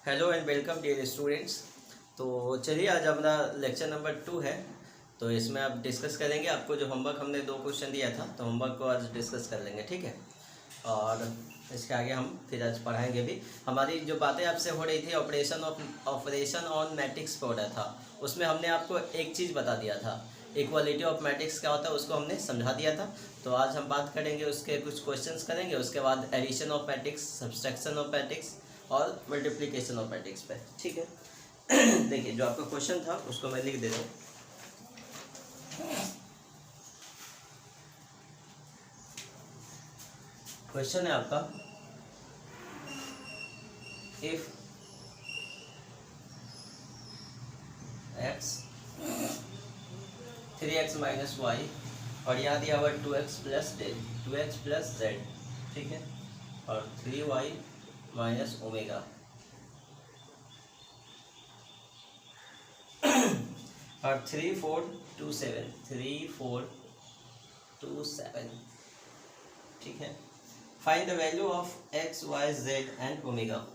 Hello and welcome dear students. तो चलिए आज अपना लेक्चर नंबर 2 है। तो इसमें आप डिस्कस करेंगे, आपको जो होमवर्क हमने 2 क्वेश्चन दिया था तो होमवर्क को आज डिस्कस कर लेंगे, ठीक है। और इसके आगे हम फिर आज पढ़ाएंगे भी। हमारी जो बातें आपसे हो रही थी ऑपरेशन ऑन मैट्रिक्स पे हो रहा था, उसमें हमने आपको एक चीज़ बता दिया था, इक्वालिटी ऑफ मैट्रिक्स क्या होता है उसको हमने समझा दिया था। तो आज हम बात करेंगे, उसके कुछ क्वेश्चंस करेंगे, उसके बाद addition of matrix, subtraction of matrix और मल्टीप्लिकेशन ऑफ मैट्रिक्स पे, ठीक है। देखिए जो आपका क्वेश्चन था उसको मैं लिख देता हूँ। क्वेश्चन है आपका, if x 3x minus y और यहाँ दिया हुआ 2x प्लस z, ठीक है, और 3y माइनस ओमेगा और 3427, ठीक है। Find the value of x y z and omega.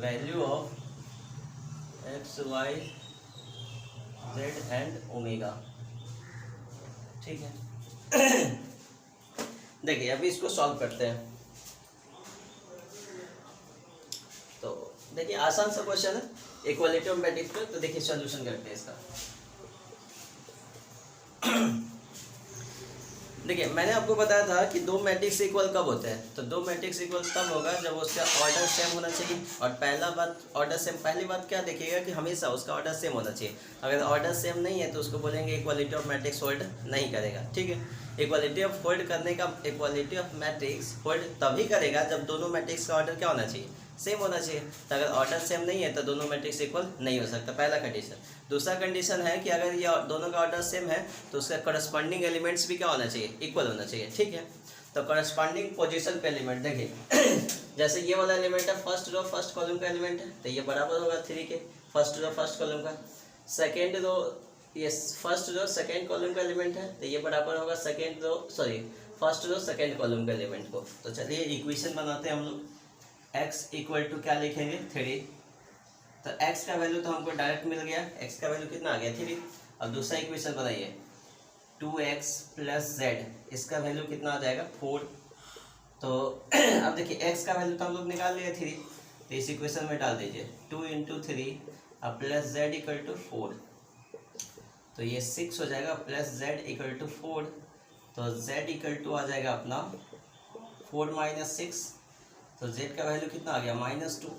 Value of x y z and omega, ठीक है। देखिए अभी इसको सॉल्व करते हैं। तो देखिए आसान सा क्वेश्चन है, इक्वालिटी ऑफ मैट्रिक्स पे। तो देखिए सॉल्यूशन करते हैं इसका। देखिए मैंने आपको बताया था कि दो मैट्रिक्स इक्वल कब होते हैं। तो दो मैट्रिक्स इक्वल तब होगा जब उसका ऑर्डर सेम होना चाहिए। और पहली बात क्या देखिएगा कि हमेशा उसका ऑर्डर सेम होना चाहिए। अगर ऑर्डर सेम नहीं है तो उसको बोलेंगे इक्वालिटी ऑफ मैट्रिक्स होल्ड नहीं करेगा, ठीक है। इक्वालिटी ऑफ मैट्रिक्स होल्ड तभी करेगा जब दोनों मैट्रिक्स का ऑर्डर क्या होना चाहिए, सेम होना चाहिए। तो अगर ऑर्डर सेम नहीं है तो दोनों मैट्रिक्स इक्वल नहीं हो सकता, पहला कंडीशन। दूसरा कंडीशन है कि अगर ये दोनों का ऑर्डर सेम है तो उसका करस्पॉन्डिंग एलिमेंट्स भी क्या होना चाहिए, इक्वल होना चाहिए, ठीक है। तो करस्पॉन्डिंग पोजीशन पे एलिमेंट देखिए जैसे ये वाला एलिमेंट है, फर्स्ट रो फर्स्ट कॉलम का एलिमेंट है, तो ये बराबर होगा 3 के फर्स्ट रो फर्स्ट कॉलम का। सेकेंड रो, ये फर्स्ट रो सेकेंड कॉलम का एलिमेंट है, तो ये बराबर होगा फर्स्ट रो सेकेंड कॉलम के एलिमेंट को। तो चलिए इक्वेशन बनाते हैं हम लोग। x इक्वल टू क्या लिखेंगे, 3। तो x का वैल्यू तो हमको डायरेक्ट मिल गया, x का वैल्यू कितना आ गया, 3। अब दूसरा इक्वेशन बनाइए, 2x प्लस z, इसका वैल्यू कितना आ जाएगा, 4। तो अब देखिए x का वैल्यू तो हम लोग निकाल लिए 3, तो इस इक्वेशन में डाल दीजिए 2 इंटू 3 अब प्लस z इक्वल टू 4। तो ये 6 हो जाएगा, प्लस z इक्वल टू 4। तो z इक्वल टू आ जाएगा अपना 4 माइनस 6। तो z का वैल्यू कितना आ गया, -2।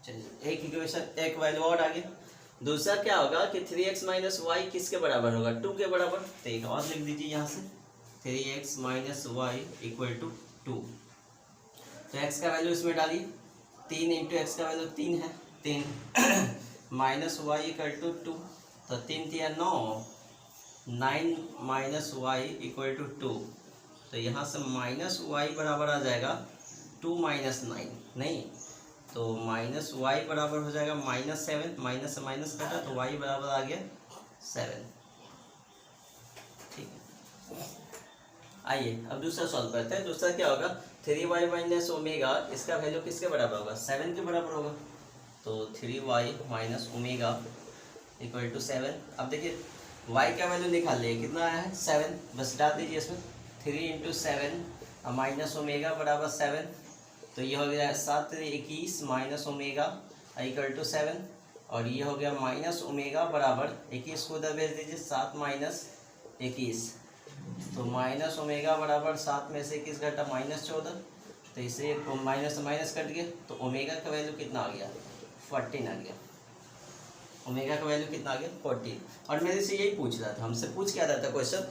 चलिए एक इक्वेशन, एक वैल्यू और आ गया। दूसरा क्या होगा कि 3x माइनस वाई किसके बराबर होगा, 2 के बराबर। तो एक और लिख दीजिए यहाँ से, 3x minus Y equal to 2। तो x का वैल्यू इसमें डालिए, 3 इंटू एक्स का वैल्यू 3 है, 3 माइनस वाई इक्वल टू 2। तो 3 तिया 9, 9 माइनस वाई इक्वल टू 2। तो यहाँ से माइनस वाई बराबर आ जाएगा 2 माइनस 9, नहीं तो माइनस वाई बराबर हो जाएगा -7। माइनस से माइनस कटा तो वाई बराबर आ गया 7, ठीक है। आइए अब दूसरा सॉल्व करते हैं। दूसरा क्या होगा, 3y माइनस ओमेगा, इसका वैल्यू किसके बराबर होगा, 7 के बराबर होगा। तो 3y minus omega equal to 7। अब देखिए y का वैल्यू निकाल लिए, कितना आया है, 7। बस डाल दीजिए इसमें 3 इंटू 7 माइनस ओमेगा बराबर 7। तो ये हो गया 7 21 माइनस ओमेगा इक्वल टू 7। और ये हो गया माइनस ओमेगा बराबर 21 को उधर भेज दीजिए, 7 माइनस 21। तो माइनस ओमेगा बराबर 7 में से 21 घटा -14। तो इसे माइनस माइनस कट गया, तो ओमेगा का वैल्यू कितना आ गया, 14 आ गया। ओमेगा का वैल्यू कितना आ गया, 14। और मेरे से यही पूछ रहा था, हमसे पूछ क्या रहा था क्वेश्चन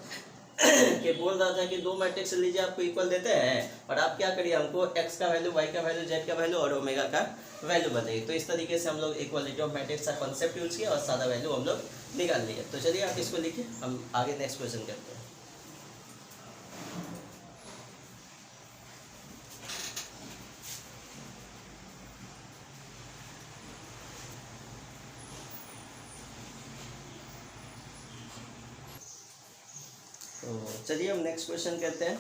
कि बोल रहा था कि दो मैट्रिक्स लीजिए आपको इक्वल देते हैं और आप क्या करिए, हमको x का वैल्यू, y का वैल्यू, z का वैल्यू और ओमेगा का वैल्यू बताइए। तो इस तरीके से हम लोग इक्वालिटी ऑफ मैट्रिक्स का कॉन्सेप्ट यूज किया और सारा वैल्यू हम लोग निकाल लिए। तो चलिए आप इसको लिखिए, हम आगे नेक्स्ट क्वेश्चन करते हैं। तो चलिए हम नेक्स्ट क्वेश्चन करते हैं।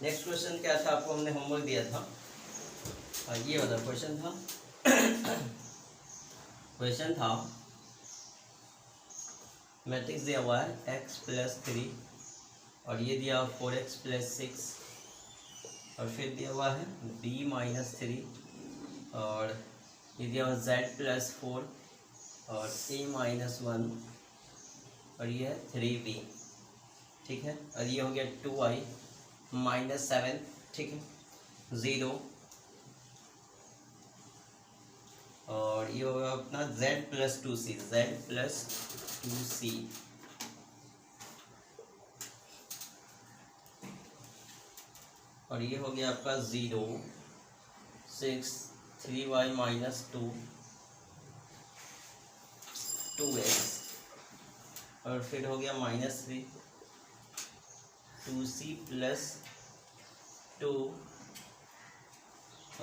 नेक्स्ट क्वेश्चन क्या था, आपको हमने होमवर्क दिया था, ये वाला क्वेश्चन था। क्वेश्चन था मैट्रिक्स दिया हुआ है x+3 और ये दिया 4x+6 और फिर दिया हुआ है b-3 और ये दिया हुआ z+4 और a-1 और ये है 3b, ठीक है। और ये हो गया 2i-7, ठीक है, 0 और ये होगा अपना z+2c, z+2c और ये हो गया आपका 0, 6, 3y-2, 2x और फिर हो गया -3, 2c+2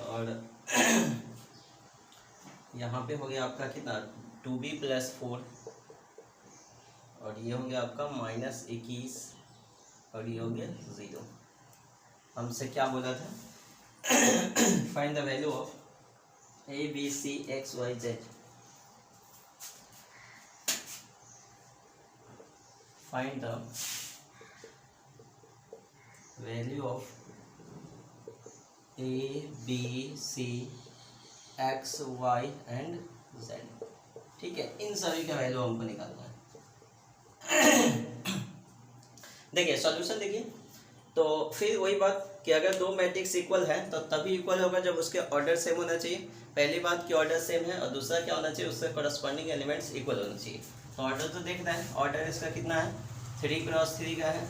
और यहाँ पे हो गया आपका कितना 2b+4 और ये हो गया आपका -21 और ये हो गया 0। हमसे क्या बोला था, find the value of a b c x y z, find the value of a b c x y and z, ठीक है। इन सभी का वैल्यू हमको निकालना है। देखिए सॉल्यूशन देखिए, तो फिर वही बात कि अगर दो मैट्रिक्स इक्वल है तो तभी इक्वल होगा जब उसके ऑर्डर सेम होना चाहिए। पहली बात कि ऑर्डर सेम है और दूसरा क्या होना चाहिए, उससे कॉरस्पॉन्डिंग एलिमेंट्स इक्वल होना चाहिए। तो ऑर्डर तो देखना है, ऑर्डर इसका कितना है 3x3 का है,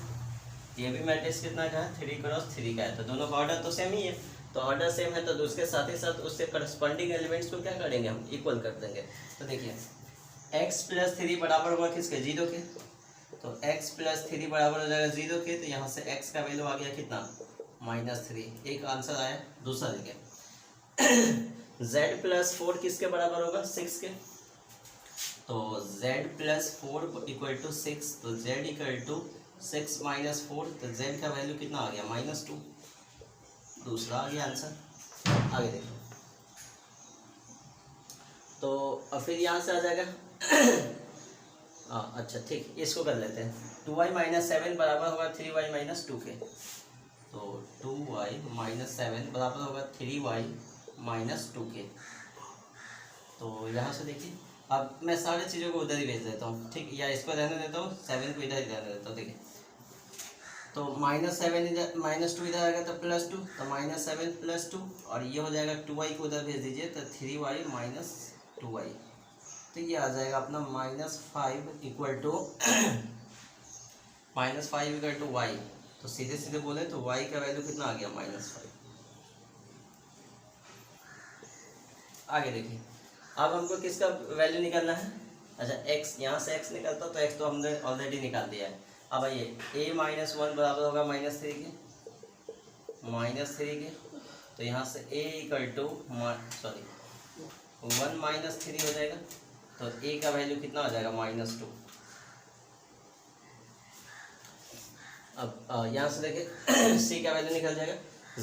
ये भी मैट्रिक्स कितना का है 3x3 का है, तो दोनों का ऑर्डर तो सेम ही है। तो ऑर्डर सेम है तो उसके साथ ही साथ उससे करस्पॉन्डिंग एलिमेंट्स को क्या करेंगे, हम इक्वल कर देंगे। तो देखिए x+3 बराबर होगा किसके, 0 के, तो x+3 बराबर हो जाएगा 0 के, तो यहाँ से x का वैल्यू आ गया कितना -3, एक आंसर आया। दूसरा देखिए z+4 किसके बराबर होगा 6 के, तो z+4 इक्वल टू 6, तो z इक्वल टू 6 - 4, तो z का वैल्यू कितना आ गया -2, दूसरा आ गया आंसर। आगे देखो तो अब फिर यहाँ से आ जाएगा अच्छा ठीक, इसको कर लेते हैं। 2y-7 बराबर होगा 3y-2 के, तो 2y-7 बराबर होगा 3y-2 के। तो यहाँ से देखिए अब मैं सारी चीज़ों को उधर ही भेज देता हूँ, ठीक, या इसको रहने देता हूँ, 7 को इधर ही रहने देता हूँ। देखिए तो -7 इधर, -2 इधर आएगा तो +2, तो -7 +2 और ये हो जाएगा 2y को उधर भेज दीजिए तो 3y-2y, तो ये आ जाएगा अपना -5 इक्वल टू y, तो सीधे सीधे बोले तो y का वैल्यू कितना आ गया -5। आगे देखिए अब हमको किसका वैल्यू निकालना है, अच्छा x, यहाँ से x निकलता तो x तो हमने ऑलरेडी निकाल दिया है। अब आइए a-1 बराबर होगा -3 के, तो यहाँ से a इक्वल टू 1 - 3 हो जाएगा, तो a का वैल्यू कितना हो जाएगा -2। अब यहाँ से देखिए c का वैल्यू निकल जाएगा,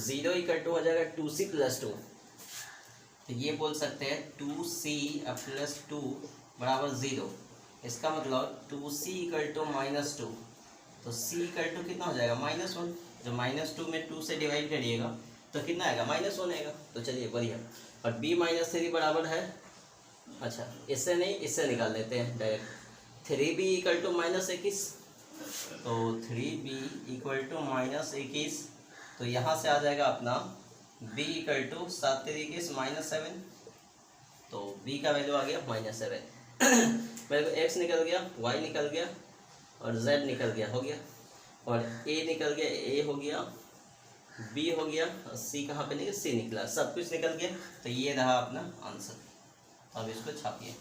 0 इक्वल टू हो जाएगा 2c+2, तो ये बोल सकते हैं 2c+2 बराबर 0, इसका मतलब 2c इक्वल टू -2, तो c इक्वल टू कितना हो जाएगा -1, जो -2 में 2 से डिवाइड करिएगा तो कितना आएगा -1 आएगा। तो चलिए बढ़िया, और b-3 बराबर है, अच्छा इससे नहीं इससे निकाल लेते हैं डायरेक्ट, 3b इक्वल टू -21, तो 3b इक्वल टू -21, तो यहाँ से आ जाएगा अपना b इक्वल टू 7 × 3 = -7, तो b का वैल्यू आ गया -7। मेरे को x निकल गया, y निकल गया और z निकल गया, हो गया, और a निकल गया, a हो गया, b हो गया, और c कहाँ पे निकला, c निकला, सब कुछ निकल गया। तो ये रहा अपना आंसर, अब इसको छापिए।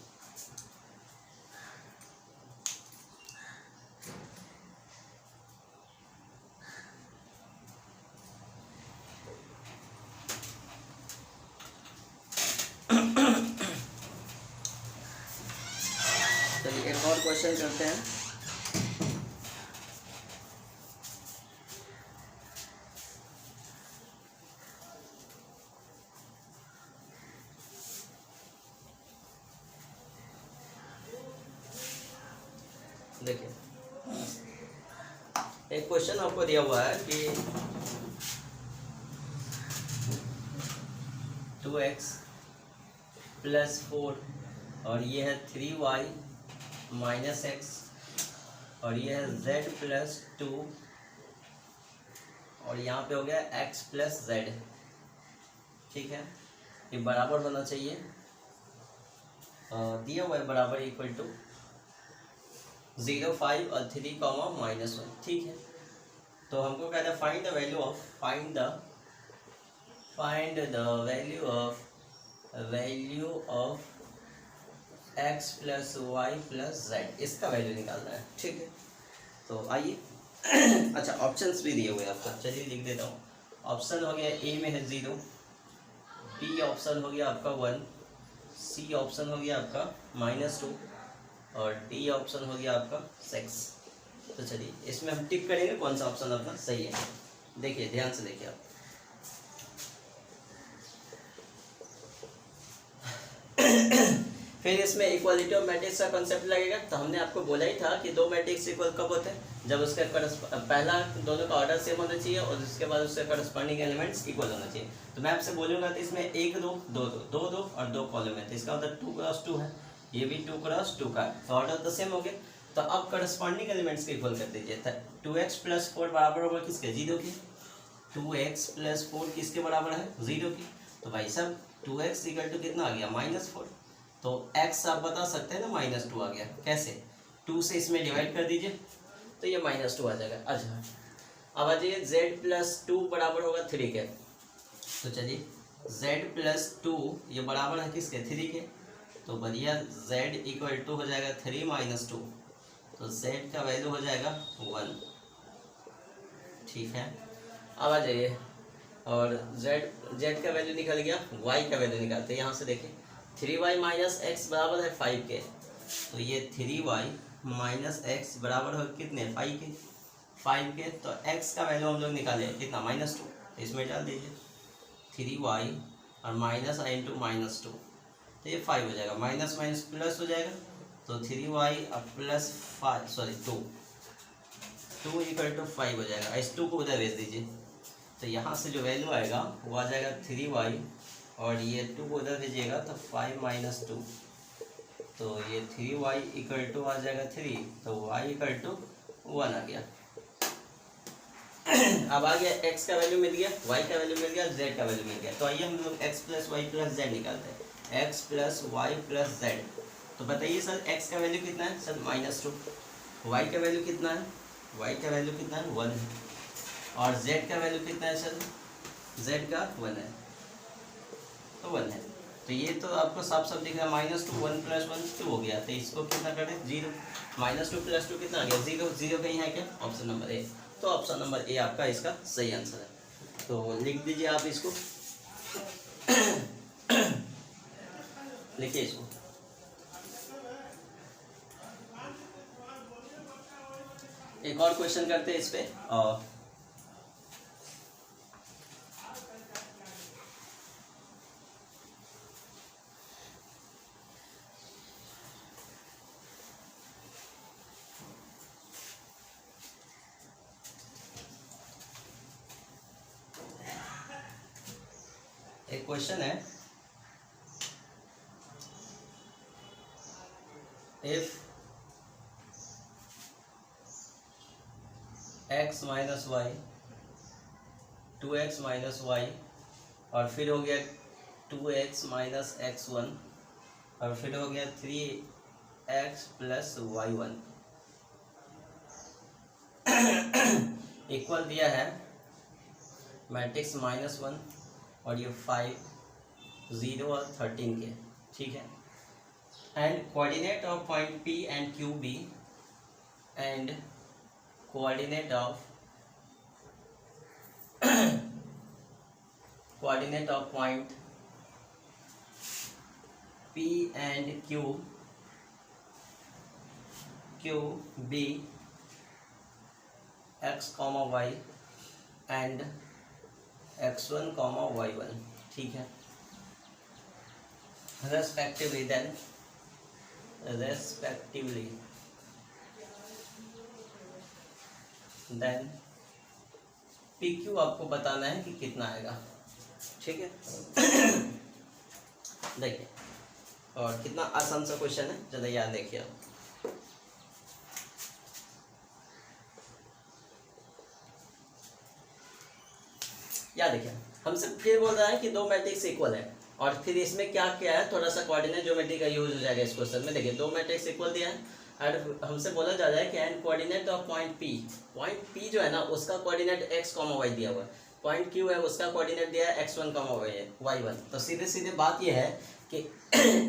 चलिए एक और क्वेश्चन करते हैं। देखिए एक क्वेश्चन आपको दिया हुआ है कि 2x प्लस 4 और ये है 3y माइनस x और ये है z प्लस 2 और यहाँ पे हो गया x प्लस z। ठीक है, ये बराबर होना चाहिए, दिया हुआ है बराबर इक्वल टू 0, 5 और 3, -1। ठीक है, तो हमको कहना है find the value of value of x plus y plus z, इसका वैल्यू निकालना है। ठीक है, तो आइए अच्छा ऑप्शंस भी दिए हुए हैं आपका, चलिए लिख देता हूँ। ऑप्शन हो गया ए में है 0, बी ऑप्शन हो गया आपका 1, सी ऑप्शन हो गया आपका -2 और डी ऑप्शन हो गया आपका 6। तो चलिए इसमें हम टिक करेंगे कौन सा ऑप्शन अपना सही है। देखिए ध्यान से देखिए आप फिर इसमें इक्वालिटी ऑफ मैट्रिक्स का कॉन्सेप्ट लगेगा। तो हमने आपको बोला ही था कि दो मैट्रिक्स इक्वल कब होते हैं, जब उसका पहला दोनों का ऑर्डर सेम होना चाहिए और उसके बाद उसके करस्पॉन्डिंग एलिमेंट्स इक्वल होना चाहिए। तो मैं आपसे बोलूँगा तो इसमें 1 2 2 2 2 2 और 2 कॉलम है, तो इसका मतलब 2 क्रॉस 2 है, ये भी 2 क्रॉस 2 का है, तो ऑर्डर तो सेम हो गया। तो अब करस्पॉन्डिंग एलिमेंट्स को इक्वल कर दीजिए। 2x प्लस 4 बराबर होगा किसके, 0 की। 2x प्लस 4 किसके बराबर है, 0 की। तो भाई साहब 2x इक्वल टू कितना आ गया, -4। तो x आप बता सकते हैं ना -2 आ गया, कैसे, 2 से इसमें डिवाइड कर दीजिए तो ये -2 आ जाएगा। अच्छा अब आ जाइए z प्लस 2 बराबर होगा 3 के। तो चलिए z प्लस 2 ये बराबर है किसके, 3 के। तो बढ़िया z इक्वल टू हो जाएगा 3 - 2, तो z का वैल्यू हो जाएगा 1। ठीक है, अब आ जाइए और z का वैल्यू निकल गया, y का वैल्यू निकालते हैं। यहाँ से देखिए 3y माइनस एक्स बराबर है 5 के, तो ये 3y माइनस एक्स बराबर हो कितने, 5 के। तो x का वैल्यू हम लोग निकाले कितना, -2, इसमें डाल दीजिए 3y और माइनस आई इंटू -2, तो ये 5 हो जाएगा, माइनस माइनस प्लस हो जाएगा, तो 3y और प्लस 2 इक्वल टू 5 हो जाएगा। इस 2 को उधर भेज दीजिए, तो यहाँ से जो वैल्यू आएगा वो आ जाएगा 3y और ये 2 को उधर भेजिएगा तो 5 - 2, तो ये 3y इक्वल टू आ जाएगा 3, तो y इक्वल टू 1 आ गया। अब आ गया x का वैल्यू मिल गया, y का वैल्यू मिल गया, z का वैल्यू मिल गया। तो आइए हम लोग x plus y plus z निकालते हैं। x plus y plus z, तो बताइए सर x का वैल्यू कितना है, सर -2। y का वैल्यू कितना है, y का वैल्यू कितना है, 1 है। और z का वैल्यू कितना है सर, z का 1 है, तो 1 है। तो ये तो आपको साफ साफ दिख रहा है, -2 1 + 1 2 हो गया, तो इसको कितना करें, 0। -2 + 2 कितना आ गया, 0। 0 कहीं है क्या, ऑप्शन नंबर ए। तो ऑप्शन नंबर ए आपका इसका सही आंसर है। तो लिख दीजिए आप इसको लिखिए इसको। एक और क्वेश्चन करते हैं इस पे, और एक क्वेश्चन है, if x minus y 2x minus y और फिर हो गया 2x माइनस x1 और फिर हो गया 3x प्लस y1 इक्वल दिया है मैट्रिक्स -1 और ये 5 0 और 13 के। ठीक है, and coordinate of point P and Q be and coordinate of point P and Q be x, y and x1, y1। ठीक है, रेस्पेक्टिवली देन पी क्यू आपको बताना है कि कितना आएगा, ठीक है। देखिए, और कितना आसान सा क्वेश्चन है, ज़रा याद देखिए आप। याद देखिए, हमसे फिर बोल रहा है कि दो मैट्रिक्स इक्वल है, और फिर इसमें क्या क्या है, थोड़ा सा कोऑर्डिनेट ज्योमेट्री का यूज हो जाएगा इस क्वेश्चन में। देखिए, दो मैट्रिक्स इक्वल दिया है और हमसे बोला जा रहा है कि and coordinate of point P जो है ना, उसका कोऑर्डिनेट एक्स कॉमा वाई दिया हुआ है। पॉइंट क्यू है, उसका कोऑर्डिनेट दिया है x1 कॉमा y1। तो सीधे सीधे बात यह है कि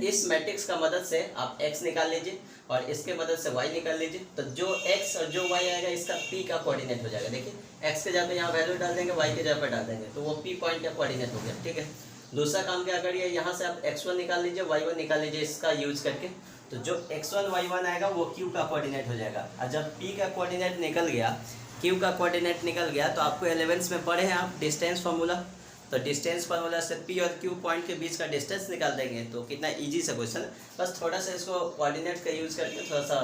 इस मैट्रिक्स का मदद से आप x निकाल लीजिए और इसके मदद से y निकाल लीजिए। तो जो x और जो y आएगा इसका p का कोऑर्डिनेट हो जाएगा। देखिए, x के जगह पे यहाँ वैल्यू डाल देंगे, y के जगह पे डाल देंगे, तो वो p पॉइंट का कोऑर्डिनेट हो गया, ठीक है। दूसरा काम क्या करिए, यहाँ से आप x1 निकाल लीजिए, y1 निकाल लीजिए इसका यूज करके। तो जो x1 y1 आएगा वो q का कोऑर्डिनेट हो जाएगा। और जब p का कोऑर्डिनेट निकल गया, q का कोऑर्डिनेट निकल गया, तो आपको 11th में पढ़े हैं आप डिस्टेंस फार्मूला। तो डिस्टेंस फार्मूला से p और q पॉइंट के बीच का डिस्टेंस निकाल देंगे। तो कितना इजी सा क्वेश्चन है, बस थोड़ा सा इसको कोऑर्डिनेट का यूज़ करके थोड़ा सा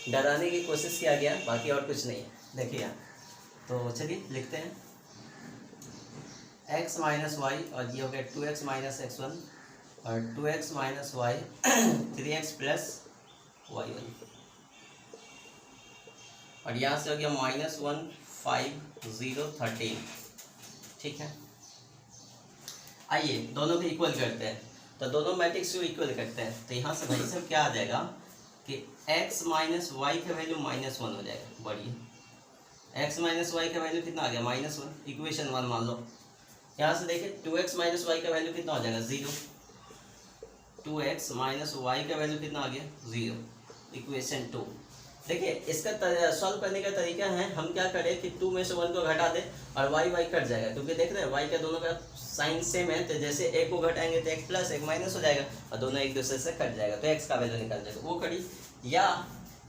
डराने की कोशिश किया गया, बाकी और कुछ नहीं है। देखिए यहाँ, तो चलिए लिखते हैं x माइनस वाई, और ये हो गया 2x माइनस x1 और 2x minus Y 3x plus y1, और यहाँ से हो गया -1 5 0 13, ठीक है। आइए दोनों को इक्वल करते हैं। तो दोनों मैट्रिक्स को इक्वल करते हैं, तो यहाँ से भाई सब क्या आ जाएगा कि x माइनस वाई का वैल्यू -1 हो जाएगा। बढ़िए, x माइनस वाई का वैल्यू कितना आ गया, -1, इक्वेशन 1 मान लो। यहाँ से देखिए 2x माइनस वाई का वैल्यू कितना हो जाएगा, 0। 2x माइनस वाई का वैल्यू कितना आ गया, 0, इक्वेशन 2। देखिए, इसका सॉल्व करने का तरीका है, हम क्या करें कि 2 में से 1 को घटा दें और y कट जाएगा, क्योंकि देख रहे हैं y का दोनों का साइन सेम है। तो जैसे एक को घटाएंगे तो x प्लस एक माइनस हो जाएगा और दोनों एक दूसरे से कट जाएगा, तो x का वैल्यू निकल जाएगा, वो करी। या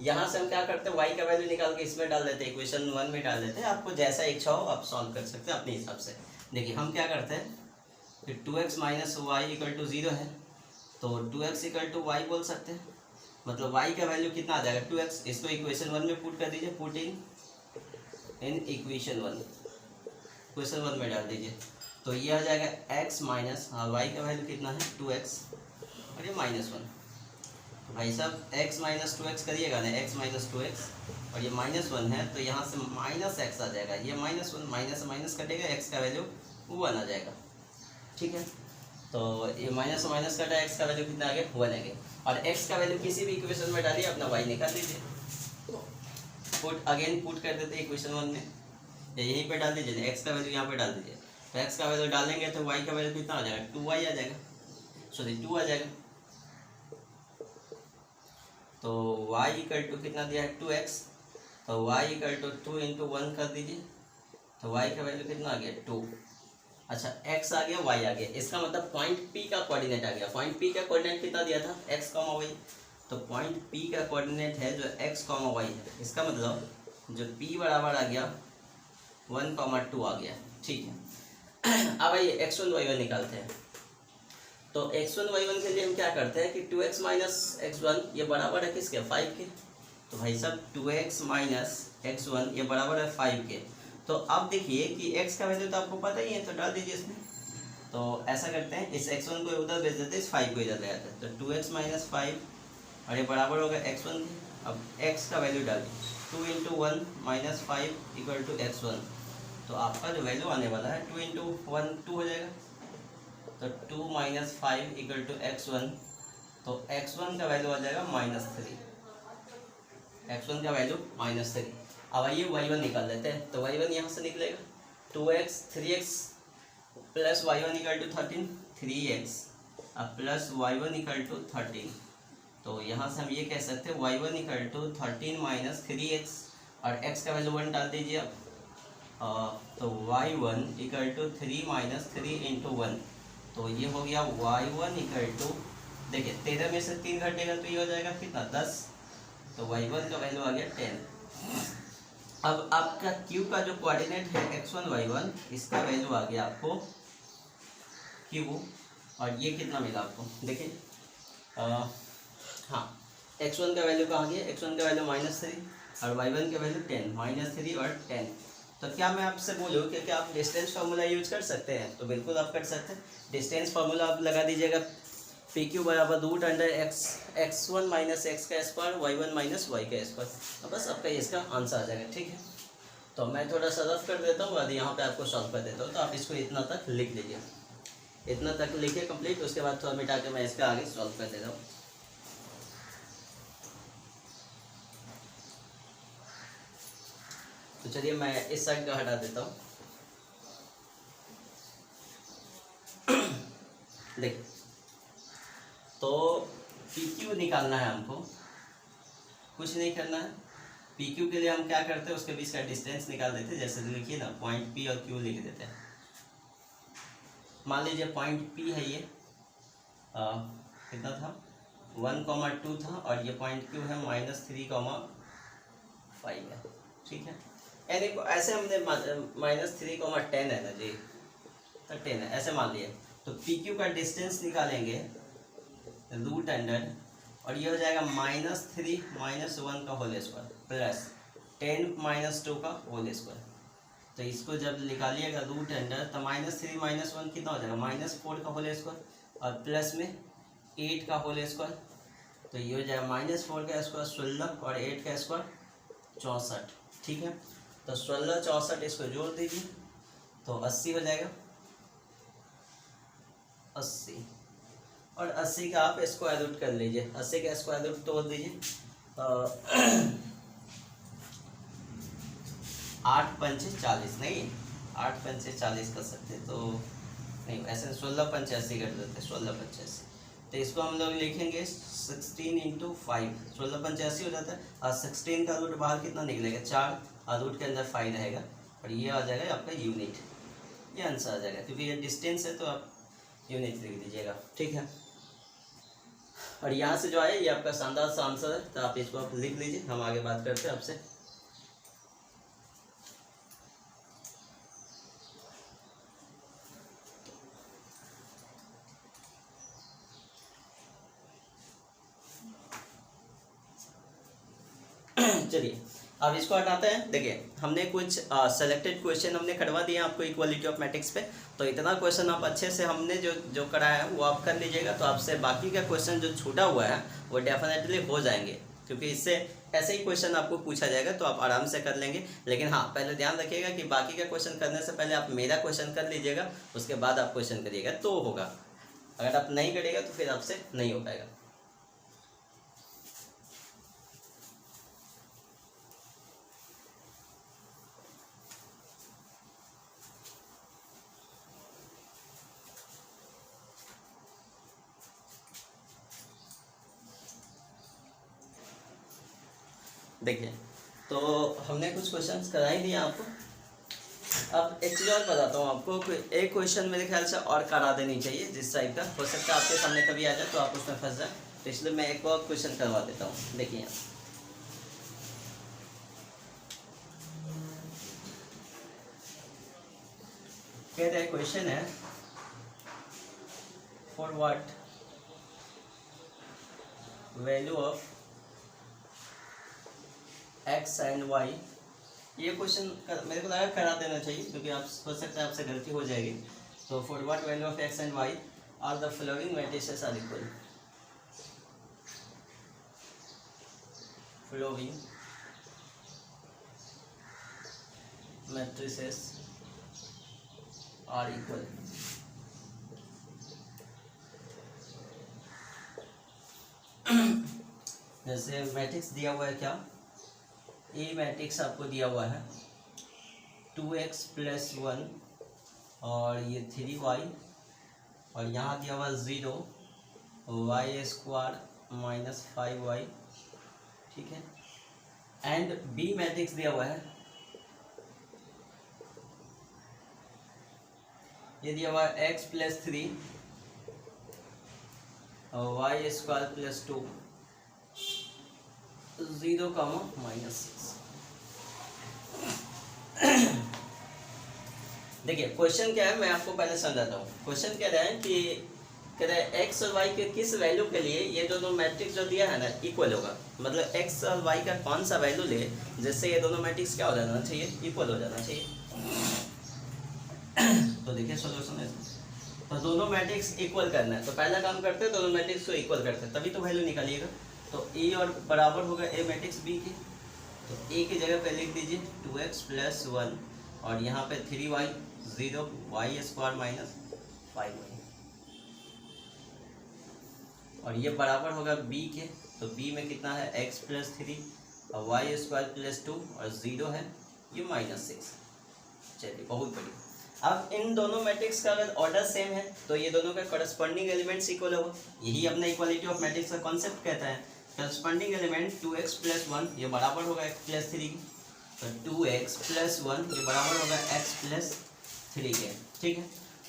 यहाँ से हम क्या करते हैं, y का वैल्यू निकाल के इसमें डाल देते हैं, इक्वेशन 1 में डाल देते हैं। आपको जैसा इच्छा हो आप सॉल्व कर सकते हैं अपने हिसाब से। देखिए, हम क्या करते हैं कि 2x minus Y equal to 0 है, तो 2x इक्वल टू वाई बोल सकते हैं। मतलब y का वैल्यू कितना आ जाएगा, 2x। इसको इक्वेशन 1 में पुट कर दीजिए, पुट इन इक्वेशन 1, इक्वेशन 1 में डाल दीजिए। तो ये आ जाएगा x माइनस, हाँ y का वैल्यू कितना है 2x और ये -1। तो भाई साहब x माइनस 2x करिएगा ना, x माइनस 2x और ये -1 है, तो यहाँ से -x आ जाएगा। ये -1 माइनस माइनस कटेगा, x का वैल्यू 1 आ जाएगा, ठीक है। तो ये माइनस माइनस कटा, x का वैल्यू कितना आ गया, 1 आ गया। और x का वैल्यू किसी भी इक्वेशन में डालिए, अपना y निकाल लीजिए। पुट कर देते हैं इक्वेशन 1 में, या यहीं पे डाल दीजिए, x का वैल्यू यहाँ पे डाल दीजिए। तो x का वैल्यू डालेंगे तो y का वैल्यू कितना आ जाएगा, 2y आ जाएगा, सॉरी 2 आ जाएगा। तो y इक्वल टू कितना दिया है, 2x। तो y इक्वल टू 2 इंटू 1 कर दीजिए, तो y का वैल्यू कितना आ गया, 2। अच्छा, x आ गया, y आ गया, इसका मतलब पॉइंट p का कोऑर्डिनेट आ गया। पॉइंट p का कोऑर्डिनेट कितना दिया था, x, y। तो पॉइंट p का कोऑर्डिनेट है जो x, y है। इसका मतलब जो p बराबर आ गया 1, 2 आ गया, ठीक है। अब आइए x1 y1 निकालते हैं। तो x1 y1 के लिए हम क्या करते हैं कि 2x माइनस x1 ये बराबर है किसके, 5 के। तो भाई साहब 2x माइनस x1 ये बराबर है 5 के। तो अब देखिए कि x का वैल्यू तो आपको पता ही है, तो डाल दीजिए इसमें। तो ऐसा करते हैं, इस x1 को उधर भेज देते हैं, इस 5 को इधर ले आते हैं। तो 2x माइनस 5 और ये बराबर होगा x1 के। अब x का वैल्यू डालिए, 2 into 1 minus 5 equal to x1। तो आपका जो वैल्यू आने वाला है 2 इंटू 1 2 हो जाएगा। तो 2 माइनस 5 इक्वल टू x1। तो x1 का वैल्यू आ जाएगा -3, x1 का वैल्यू -3। अब आइए y1 निकाल लेते हैं। तो y1 यहाँ से निकलेगा 2x 3x plus y1 equal to 13, 3x अब प्लस y1 इक्वल टू 13। तो यहाँ से हम ये कह सकते हैं y1 equal to 13 minus 3x और x का वैल्यू 1 डाल दीजिए अब। तो y1 equal to 3 minus 3 into 1। तो ये हो गया y1 इक्वल टू, देखिए 13 में से 3 घटेगा तो ये हो जाएगा कितना, 10। तो y1 का वैल्यू आ गया 10। अब आपका q का जो कोऑर्डिनेट है x1 y1, इसका वैल्यू आ गया आपको q, और ये कितना मिला आपको, देखिए हाँ x1 का वैल्यू कहाँ गया, x1 का वैल्यू -3 और y1 की वैल्यू 10, -3 और 10। तो क्या मैं आपसे बोलूँ कि क्या आप डिस्टेंस फार्मूला यूज कर सकते हैं? तो बिल्कुल आप कर सकते हैं। डिस्टेंस फार्मूला आप लगा दीजिएगा, पी क्यू बराबर root under x1 minus x का स्क्वायर y1 माइनस वाई का स्क्वायर। तो बस आपका इसका आंसर आ जाएगा। ठीक है, तो मैं थोड़ा सा रफ कर देता हूँ और यहाँ पे आपको सॉल्व कर देता हूँ। तो आप इसको इतना तक लिख लीजिए, इतना तक लिखिए कंप्लीट। उसके बाद थोड़ा मिटा के मैं इसके आगे सॉल्व कर देता हूँ। तो चलिए मैं इस साइड का हटा देता हूँ। देखिए, तो पी क्यू निकालना है हमको, कुछ नहीं करना है। पी क्यू के लिए हम क्या करते हैं, उसके बीच का डिस्टेंस निकाल देते हैं। जैसे लिखिए ना, पॉइंट पी और क्यू लिख देते हैं। मान लीजिए पॉइंट पी है ये, कितना था 1,2 था, और ये पॉइंट क्यू है -3,5 है। ठीक है, यानी ऐसे हमने -3,10 है ना जी, तो 10 है ऐसे मान लिए। तो पी क्यू का डिस्टेंस निकालेंगे रूट अंडर, और ये हो जाएगा -3 -1 का होल स्क्वायर प्लस 10 -2 का होल स्क्वायर। तो इसको जब निकालिएगा रूट अंडर, तो -3 -1 कितना हो जाएगा, -4 का होल स्क्वायर, और प्लस में 8 का होल स्क्वायर। तो ये हो जाएगा -4 का स्क्वायर 16 और 8 का स्क्वायर 64। ठीक है, तो 16 64 इसको जोड़ दीजिए तो 80 हो जाएगा, 80। और 80 का आप स्क्वायर रूट कर लीजिए, 80 का स्क्वायर रूट तोड़ दीजिए। 8 पंचे 40, नहीं 8 पंचे 40 कर सकते, तो नहीं ऐसे 16 पंचे 80 कर देते, 16 पंचे 80। तो इसको हम लोग लिखेंगे 16 × 5, 16 पंचे 80 हो जाता है। और 16 का रूट बाहर कितना निकलेगा 4, और रूट के अंदर 5 रहेगा, और ये आ जाएगा आपका यूनिट। ये आंसर आ जाएगा, क्योंकि ये डिस्टेंस है तो आप यूनिट लिख दीजिएगा। ठीक है, और यहाँ से जो आया ये आपका शानदार सा आंसर है, तो आप इसको आप लिख लीजिए। हम आगे बात करते हैं आपसे। चलिए अब इसको हटाते हैं। देखिए, हमने कुछ सेलेक्टेड क्वेश्चन हमने करवा दिए आपको इक्वालिटी ऑफ मैट्रिक्स पे। तो इतना क्वेश्चन आप अच्छे से हमने जो कराया है वो आप कर लीजिएगा, तो आपसे बाकी का क्वेश्चन जो छूटा हुआ है वो डेफिनेटली हो जाएंगे, क्योंकि इससे ऐसे ही क्वेश्चन आपको पूछा जाएगा तो आप आराम से कर लेंगे। लेकिन हाँ, पहले ध्यान रखिएगा कि बाकी का क्वेश्चन करने से पहले आप मेरा क्वेश्चन कर लीजिएगा, उसके बाद आप क्वेश्चन करिएगा तो होगा। अगर आप नहीं करिएगा तो फिर आपसे नहीं हो पाएगा। देखिए, तो हमने कुछ क्वेश्चंस करा ही दिया आपको। अब एक चीज़ और बताता हूँ आपको, एक क्वेश्चन मेरे ख्याल से और करा देनी चाहिए, जिस टाइप का हो सकता है आपके सामने कभी आ जाए तो आप उसमें फंस जाए, तो इसलिए मैं एक और क्वेश्चन करवा देता हूँ। देखिए यहाँ कह रहे क्वेश्चन है, for what value of x and y. ये क्वेश्चन मेरे को लगा करा देना चाहिए, क्योंकि आप हो सकता है आपसे गलती हो जाएगी। तो for what value of x and y are the following matrices are equal. Following matrices are equal. जैसे मैट्रिक्स दिया हुआ है, क्या ए मैट्रिक्स आपको दिया हुआ है 2x + 1 और ये 3y, और यहाँ दिया हुआ 0 y² - 5y। ठीक है, एंड बी मैट्रिक्स दिया हुआ है, ये दिया हुआ है x + 3 और y² + 2 0, -6। देखिए क्वेश्चन क्या है, मैं आपको पहले समझाता हूँ। क्वेश्चन कह रहा है कि कह रहा है एक्स और वाई के किस वैल्यू के लिए ये दोनों मैट्रिक्स जो दिया है ना इक्वल होगा। मतलब एक्स और वाई का कौन सा वैल्यू ले जिससे ये दोनों मैट्रिक्स क्या हो जाना चाहिए, इक्वल हो जाना चाहिए। तो देखिए सोल्यूशन है, तो दोनों मैट्रिक्स इक्वल करना है, तो पहला काम करते हैं दोनों मैट्रिक्स को इक्वल करते हैं, तभी तो वैल्यू निकालिएगा। तो ए और बराबर होगा ए मैट्रिक्स बी के, तो ए की जगह पे लिख दीजिए 2x + 1 और यहाँ पे 3y 0 y² - 5y, और ये बराबर होगा b के, तो b में कितना है x + 3 और y² + 2 और 0 है ये -6। चलिए बहुत बढ़िया। अब इन दोनों मैट्रिक्स का अगर ऑर्डर सेम है तो ये दोनों का करस्पॉन्डिंग एलिमेंट्स इक्वल होगा, यही अपना इक्वालिटी ऑफ मैट्रिक्स का कॉन्सेप्ट कहता है। करस्पॉन्डिंग एलिमेंट 2x + 1 ये बराबर होगा x + 3 की, तो 2x + 1 ये बराबर होगा x + 3 के, ठीक है।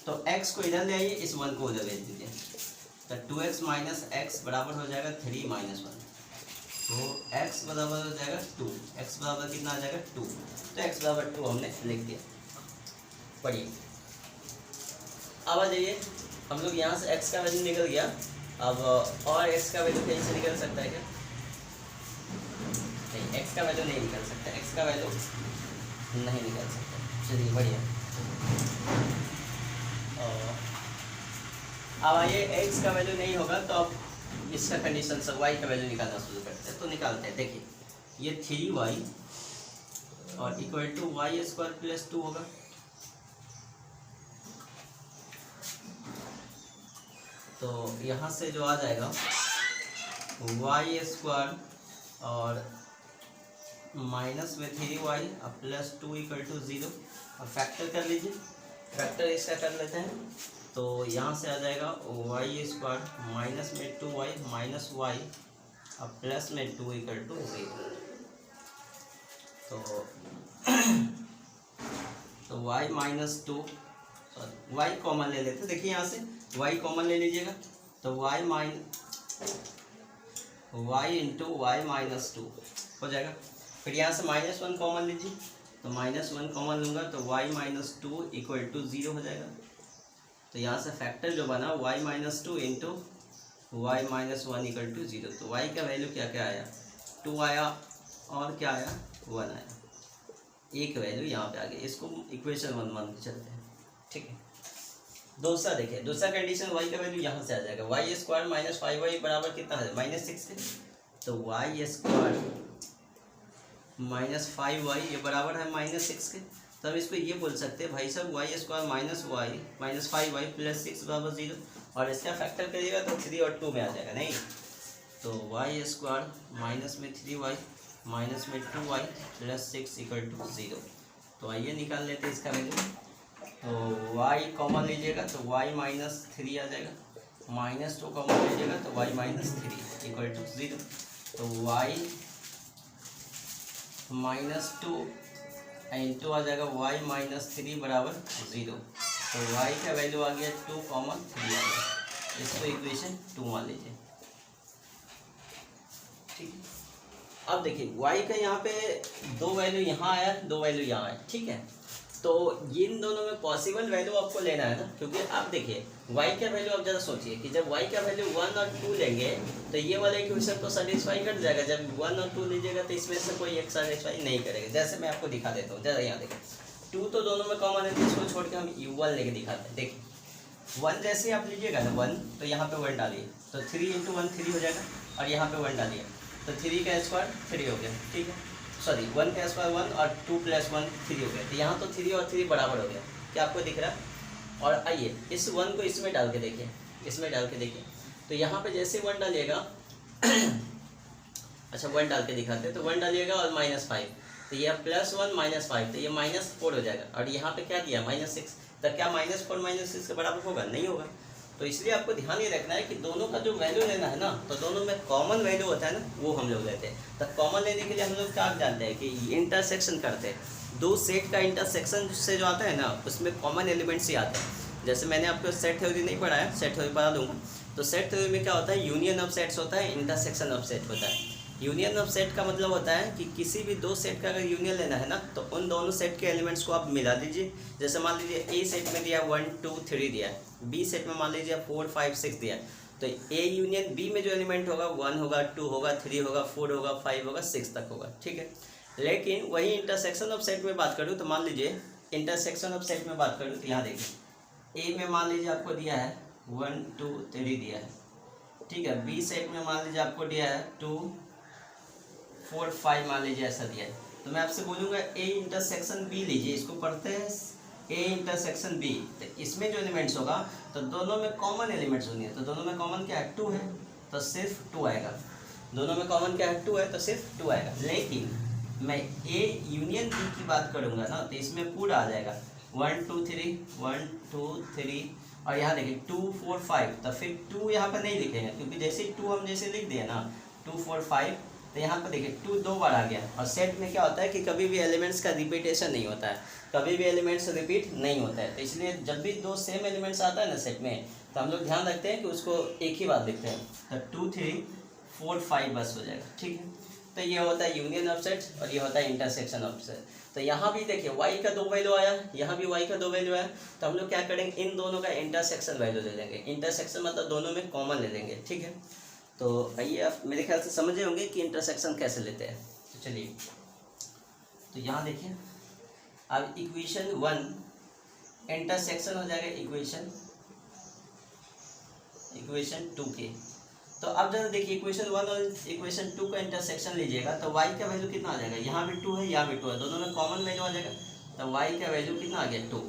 तो x को इधर ले आइए, इस 1 को उधर भेज दीजिए, तो 2x - x बराबर हो जाएगा 3 - 1, तो x बराबर हो जाएगा 2, x बराबर कितना आ जाएगा 2, तो x बराबर 2 हमने लिख दिया। पढ़िए अब आ जाइए, हम लोग यहाँ से x का वैल्यू निकल गया, अब और x का वैल्यू कहीं से निकल सकता है क्या? नहीं, x का वैल्यू नहीं निकल सकता, x का वैल्यू नहीं निकल सकता। चलिए बढ़िया। अब आइए x का वैल्यू नहीं होगा तो अब इसका कंडीशन से y का वैल्यू निकालना शुरू करते हैं, तो निकालते हैं। देखिए ये 3y और इक्वल टू y² + 2 होगा, तो यहाँ से जो आ जाएगा y² और माइनस में 3y और +2 = 0, और फैक्टर कर लीजिए, फैक्टर इसका कर लेते हैं, तो यहाँ से आ जाएगा y² माइनस में 2y माइनस y और प्लस में 2 = 0, तो y - 2 y कॉमन ले लेते हैं। देखिए यहाँ से y कॉमन ले लीजिएगा, तो y × y - 2 हो जाएगा। फिर यहाँ से -1 कॉमन लीजिए, तो -1 कॉमन लूँगा तो y - 2 = 0 हो जाएगा। तो यहाँ से फैक्टर जो बना y - 2 × y - 1 = 0, तो y का वैल्यू क्या क्या आया, 2 आया और क्या आया 1 आया, एक वैल्यू यहाँ पे आ गई। इसको इक्वेशन 1 मान के चलते हैं, ठीक है। दूसरा देखिए, दूसरा कंडीशन y का वैल्यू यहाँ से आ जाएगा, y² - 5y बराबर कितना है -6 के, तो y² - 5y ये बराबर है -6 के। तो हम इसको ये बोल सकते हैं भाई साहब y² - 5y + 6 बराबर 0, और इसका फैक्टर करिएगा तो 3 और 2 में आ जाएगा, नहीं तो y² माइनस में 3y माइनस में 2y + 6 = 0। तो आइए निकाल लेते हैं इसका वैल्यू, तो y कॉमन लीजिएगा तो y - 3 आ जाएगा, -2 कॉमन लीजिएगा तो y - 3 = 0, तो y -2 इंटू आ जाएगा y - 3 बराबर 0, तो y का वैल्यू आ गया 2, 3 आ गया, इसको इक्वेशन 2 मान लीजिए, ठीक है। अब देखिए y का यहाँ पे 2 वैल्यू यहाँ आया, 2 वैल्यू यहाँ आया, ठीक है। तो इन दोनों में पॉसिबल वैल्यू आपको लेना है ना, क्योंकि आप देखिए y का वैल्यू आप ज़रा सोचिए कि जब y का वैल्यू 1 और 2 लेंगे तो ये वाला इक्वेशन तो सेटिस्फाई कर जाएगा, जब 1 और 2 लीजिएगा तो इसमें से कोई एक सेटिस्फाई नहीं करेगा। जैसे मैं आपको दिखा देता हूँ, जरा यहाँ देखिए 2 तो दोनों में कॉमन है, तो इसको छोड़ के हम u1 लेके दिखाते हैं। देखिए 1 जैसे आप लीजिएगा ना 1, तो यहाँ पे 1 डालिए, तो 3 × 1 3 हो जाएगा, और यहाँ पे 1 डालिए तो 3 का स्क्वायर 3 हो गया, ठीक है। सॉरी 1 का स्क्वायर 1 और 2 + 1 3 हो गया, तो यहाँ तो 3 और 3 बराबर हो गया, क्या आपको दिख रहा है। और आइए इस 1 को इसमें डाल के देखिए, इसमें डाल के देखिए, तो यहाँ पे जैसे 1 डालिएगा अच्छा 1 डाल के दिखाते हैं, तो 1 डालिएगा और -5, तो ये +1 -5, तो ये -4 हो जाएगा, और यहाँ पे क्या दिया -6, तो क्या -4 - 6 के बराबर होगा, नहीं होगा। तो इसलिए आपको ध्यान ये रखना है कि दोनों का जो वैल्यू लेना है ना, तो दोनों में कॉमन वैल्यू होता है ना, वो हम लोग लेते हैं। तो कॉमन लेने के लिए हम लोग क्या जानते हैं कि इंटरसेक्शन करते हैं, दो सेट का इंटरसेक्शन से जो आता है ना, उसमें कॉमन एलिमेंट्स ही आते हैं। जैसे मैंने आपको सेट थ्योरी नहीं पढ़ाया, सेट थ्योरी पढ़ा दूंगा। तो सेट थ्योरी में क्या होता है, यूनियन ऑफ सेट्स होता है, इंटरसेक्शन ऑफ सेट होता है। यूनियन ऑफ सेट का मतलब होता है कि किसी भी दो सेट का अगर यूनियन लेना है ना, तो उन दोनों सेट के एलिमेंट्स को आप मिला दीजिए। जैसे मान लीजिए ए सेट में दिया 1 2 3 दिया, बी सेट में मान लीजिए 4 5 6 दिया, तो ए यूनियन बी में जो एलिमेंट होगा 1 होगा, 2 होगा, 3 होगा, 4 होगा, 5 होगा, 6 तक होगा, ठीक है। लेकिन वही इंटरसेक्शन ऑफ सेट में बात करूँ तो मान लीजिए इंटरसेक्शन ऑफ सेट में बात करूँ तो यहाँ देखिए ए में मान लीजिए आपको दिया है 1 2 3 दिया है, ठीक है। बी सेट में मान लीजिए आपको दिया है 2 4 5 मान लीजिए ऐसा दिया है, तो मैं आपसे बोलूँगा ए इंटरसेक्शन बी लीजिए, इसको पढ़ते हैं ए इंटरसेक्शन बी। तो इसमें जो एलिमेंट्स होगा तो दोनों में कॉमन एलिमेंट्स होंगे, तो दोनों में कॉमन क्या है 2 है, तो सिर्फ 2 आएगा। दोनों में कॉमन क्या है 2 है, तो सिर्फ 2 आएगा। लेकिन मैं ए यूनियन बी की बात करूँगा ना तो इसमें पूरा आ जाएगा 1 2 3 1 2 3 और यहाँ देखिए 2 4 5, तो फिर 2 यहाँ पर नहीं लिखेंगे क्योंकि जैसे 2 हम जैसे लिख दिए ना 2 4 5, तो यहाँ पर देखिए 2 2 बार आ गया। और सेट में क्या होता है कि कभी भी एलिमेंट्स का रिपीटेशन नहीं होता है, कभी भी एलिमेंट्स रिपीट नहीं होता है, तो इसलिए जब भी दो सेम एलिमेंट्स आता है ना सेट में तो हम लोग ध्यान रखते हैं कि उसको एक ही बात लिखते हैं, तो 2 3 4 5 बस हो जाएगा, ठीक है। तो ये होता है यूनियन ऑफ सेट और ये होता है इंटरसेक्शन ऑफ सेट। तो यहाँ भी देखिए y का 2 वैल्यू आया, यहाँ भी y का 2 वैल्यू आया, तो हम लोग क्या करेंगे इन दोनों का इंटरसेक्शन वैल्यू ले लेंगे। इंटरसेक्शन मतलब दोनों में कॉमन ले लेंगे, ठीक है। तो आइए आप मेरे ख्याल से समझे होंगे कि इंटरसेक्शन कैसे लेते हैं। तो चलिए, तो यहाँ देखिए अब इक्वेशन 1 इंटरसेक्शन हो जाएगा इक्वेशन 2 के। तो अब जरा देखिए इक्वेशन 1 और इक्वेशन 2 का इंटरसेक्शन लीजिएगा तो y का वैल्यू कितना आ जाएगा, यहाँ भी 2 है यहाँ भी 2 है, दोनों में कॉमन वैल्यू आ जाएगा, तो y का वैल्यू कितना आ गया 2।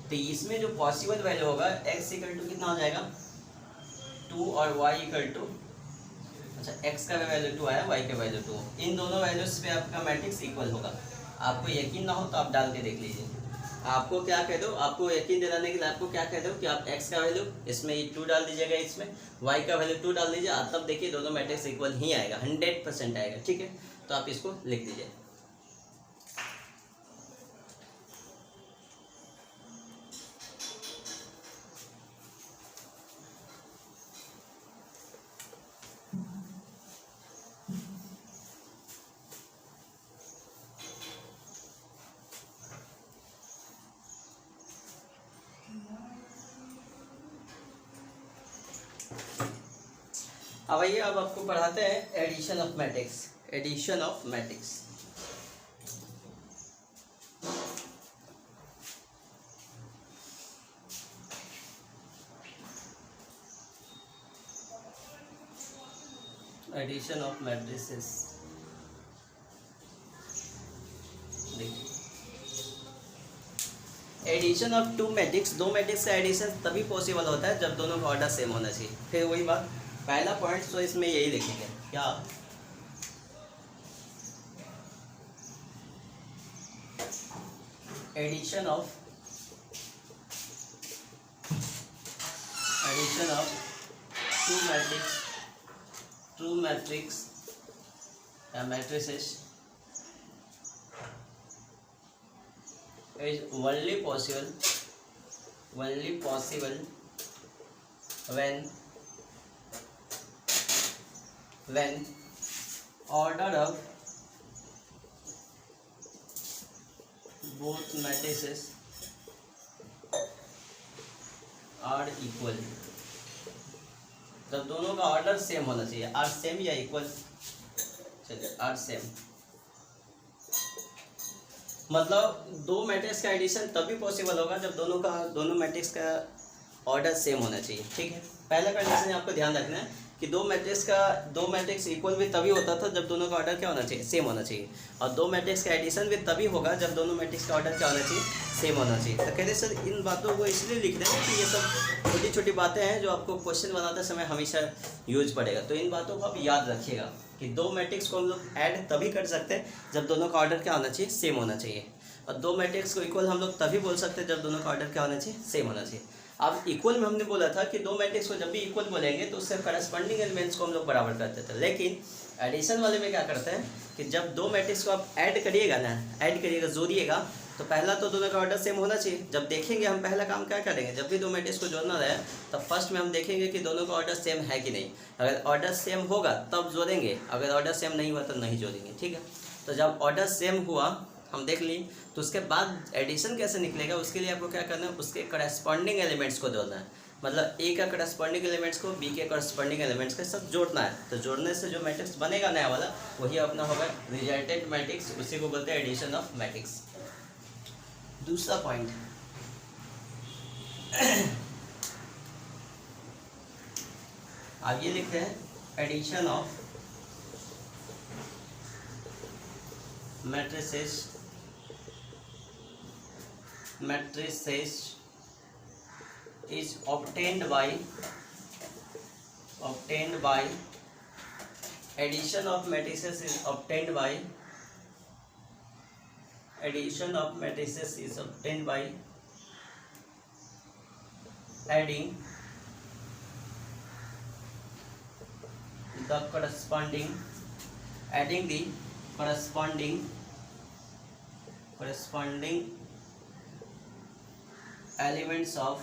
तो इसमें जो पॉसिबल वैल्यू होगा x इक्वल टू कितना आ जाएगा 2 और y इक्वल टू, अच्छा x का वैल्यू 2 आया, y का वैल्यू 2, इन दोनों वैल्यूज पे आपका मैट्रिक्स इक्वल होगा। आपको यकीन ना हो तो आप डाल के देख लीजिए। आपको क्या कह दो, आपको यकीन दिलाने के लिए आपको क्या कह दो कि आप x का वैल्यू इसमें 2 डाल दीजिएगा, इसमें y का वैल्यू 2 डाल दीजिए, तब देखिए दोनों मैट्रिक्स इक्वल ही आएगा, 100% आएगा, ठीक है। तो आप इसको लिख दीजिए। अब आइए अब आपको पढ़ाते हैं addition of matrix. Addition of matrix, addition of matrices. देखिए एडिशन ऑफ टू मैट्रिक्स, दो मैट्रिक्स का एडिशन तभी पॉसिबल होता है जब दोनों का ऑर्डर सेम होना चाहिए। फिर वही बात, पहला पॉइंट तो इसमें यही लिखेंगे क्या, एडिशन ऑफ टू मैट्रिक्स या matrices is only possible when order of both matrices are equal। तब दोनों का ऑर्डर सेम होना चाहिए, आर सेम या इक्वल, चलिए आर सेम मतलब दो मैट्रिक्स का एडिशन तभी पॉसिबल होगा जब दोनों मैट्रिक्स का ऑर्डर सेम होना चाहिए, ठीक है। पहला कंडीशन आपको ध्यान रखना है कि दो मैट्रिक्स इक्वल भी तभी होता था जब दोनों का ऑर्डर क्या होना चाहिए, सेम होना चाहिए, और दो मैट्रिक्स का एडिशन भी तभी होगा जब दोनों मैट्रिक्स का ऑर्डर क्या होना चाहिए, सेम होना चाहिए। तो कहते सर इन बातों को इसलिए लिख रहे हैं कि ये सब छोटी छोटी बातें हैं जो आपको क्वेश्चन बनाते समय हमेशा यूज पड़ेगा, तो इन बातों को आप याद रखिएगा कि दो मैट्रिक्स को हम लोग ऐड तभी कर सकते हैं जब दोनों का ऑर्डर क्या होना चाहिए, सेम होना चाहिए, और दो मैट्रिक्स को इक्वल हम लोग तभी बोल सकते हैं जब दोनों का ऑर्डर क्या होना चाहिए, सेम होना चाहिए। अब इक्वल में हमने बोला था कि दो मैट्रिक्स को जब भी इक्वल बोलेंगे तो उससे करस्पॉन्डिंग एलिमेंट्स को हम लोग बराबर करते थे, लेकिन एडिशन वाले में क्या करते हैं कि जब दो मैट्रिक्स को आप ऐड करिएगा जोड़िएगा, तो पहला तो दोनों का ऑर्डर सेम होना चाहिए। जब देखेंगे हम पहला काम क्या करेंगे, जब भी दो मैट्रिक्स को जोड़ना रहे तब फर्स्ट में हम देखेंगे कि दोनों का ऑर्डर सेम है कि नहीं, अगर ऑर्डर सेम होगा तब जोड़ेंगे, अगर ऑर्डर सेम नहीं हुआ तो नहीं जोड़ेंगे, ठीक है। तो जब ऑर्डर सेम हुआ हम देख ली, तो उसके बाद एडिशन कैसे निकलेगा, उसके लिए आपको क्या करना है, उसके करस्पॉन्डिंग एलिमेंट्स को जोड़ना है। मतलब ए का करस्पॉन्डिंग एलिमेंट्स को बी के करस्पॉन्डिंग एलिमेंट्स के साथ जोड़ना है। तो जोड़ने से जो मैट्रिक्स बनेगा नया वाला वही अपना होगा रिजल्टेंट मैट्रिक्स, उसी को बोलते हैं एडिशन ऑफ मैट्रिक्स। दूसरा पॉइंट आप ये लिखते हैं addition of matrices is obtained by addition of matrices is obtained by adding the corresponding elements of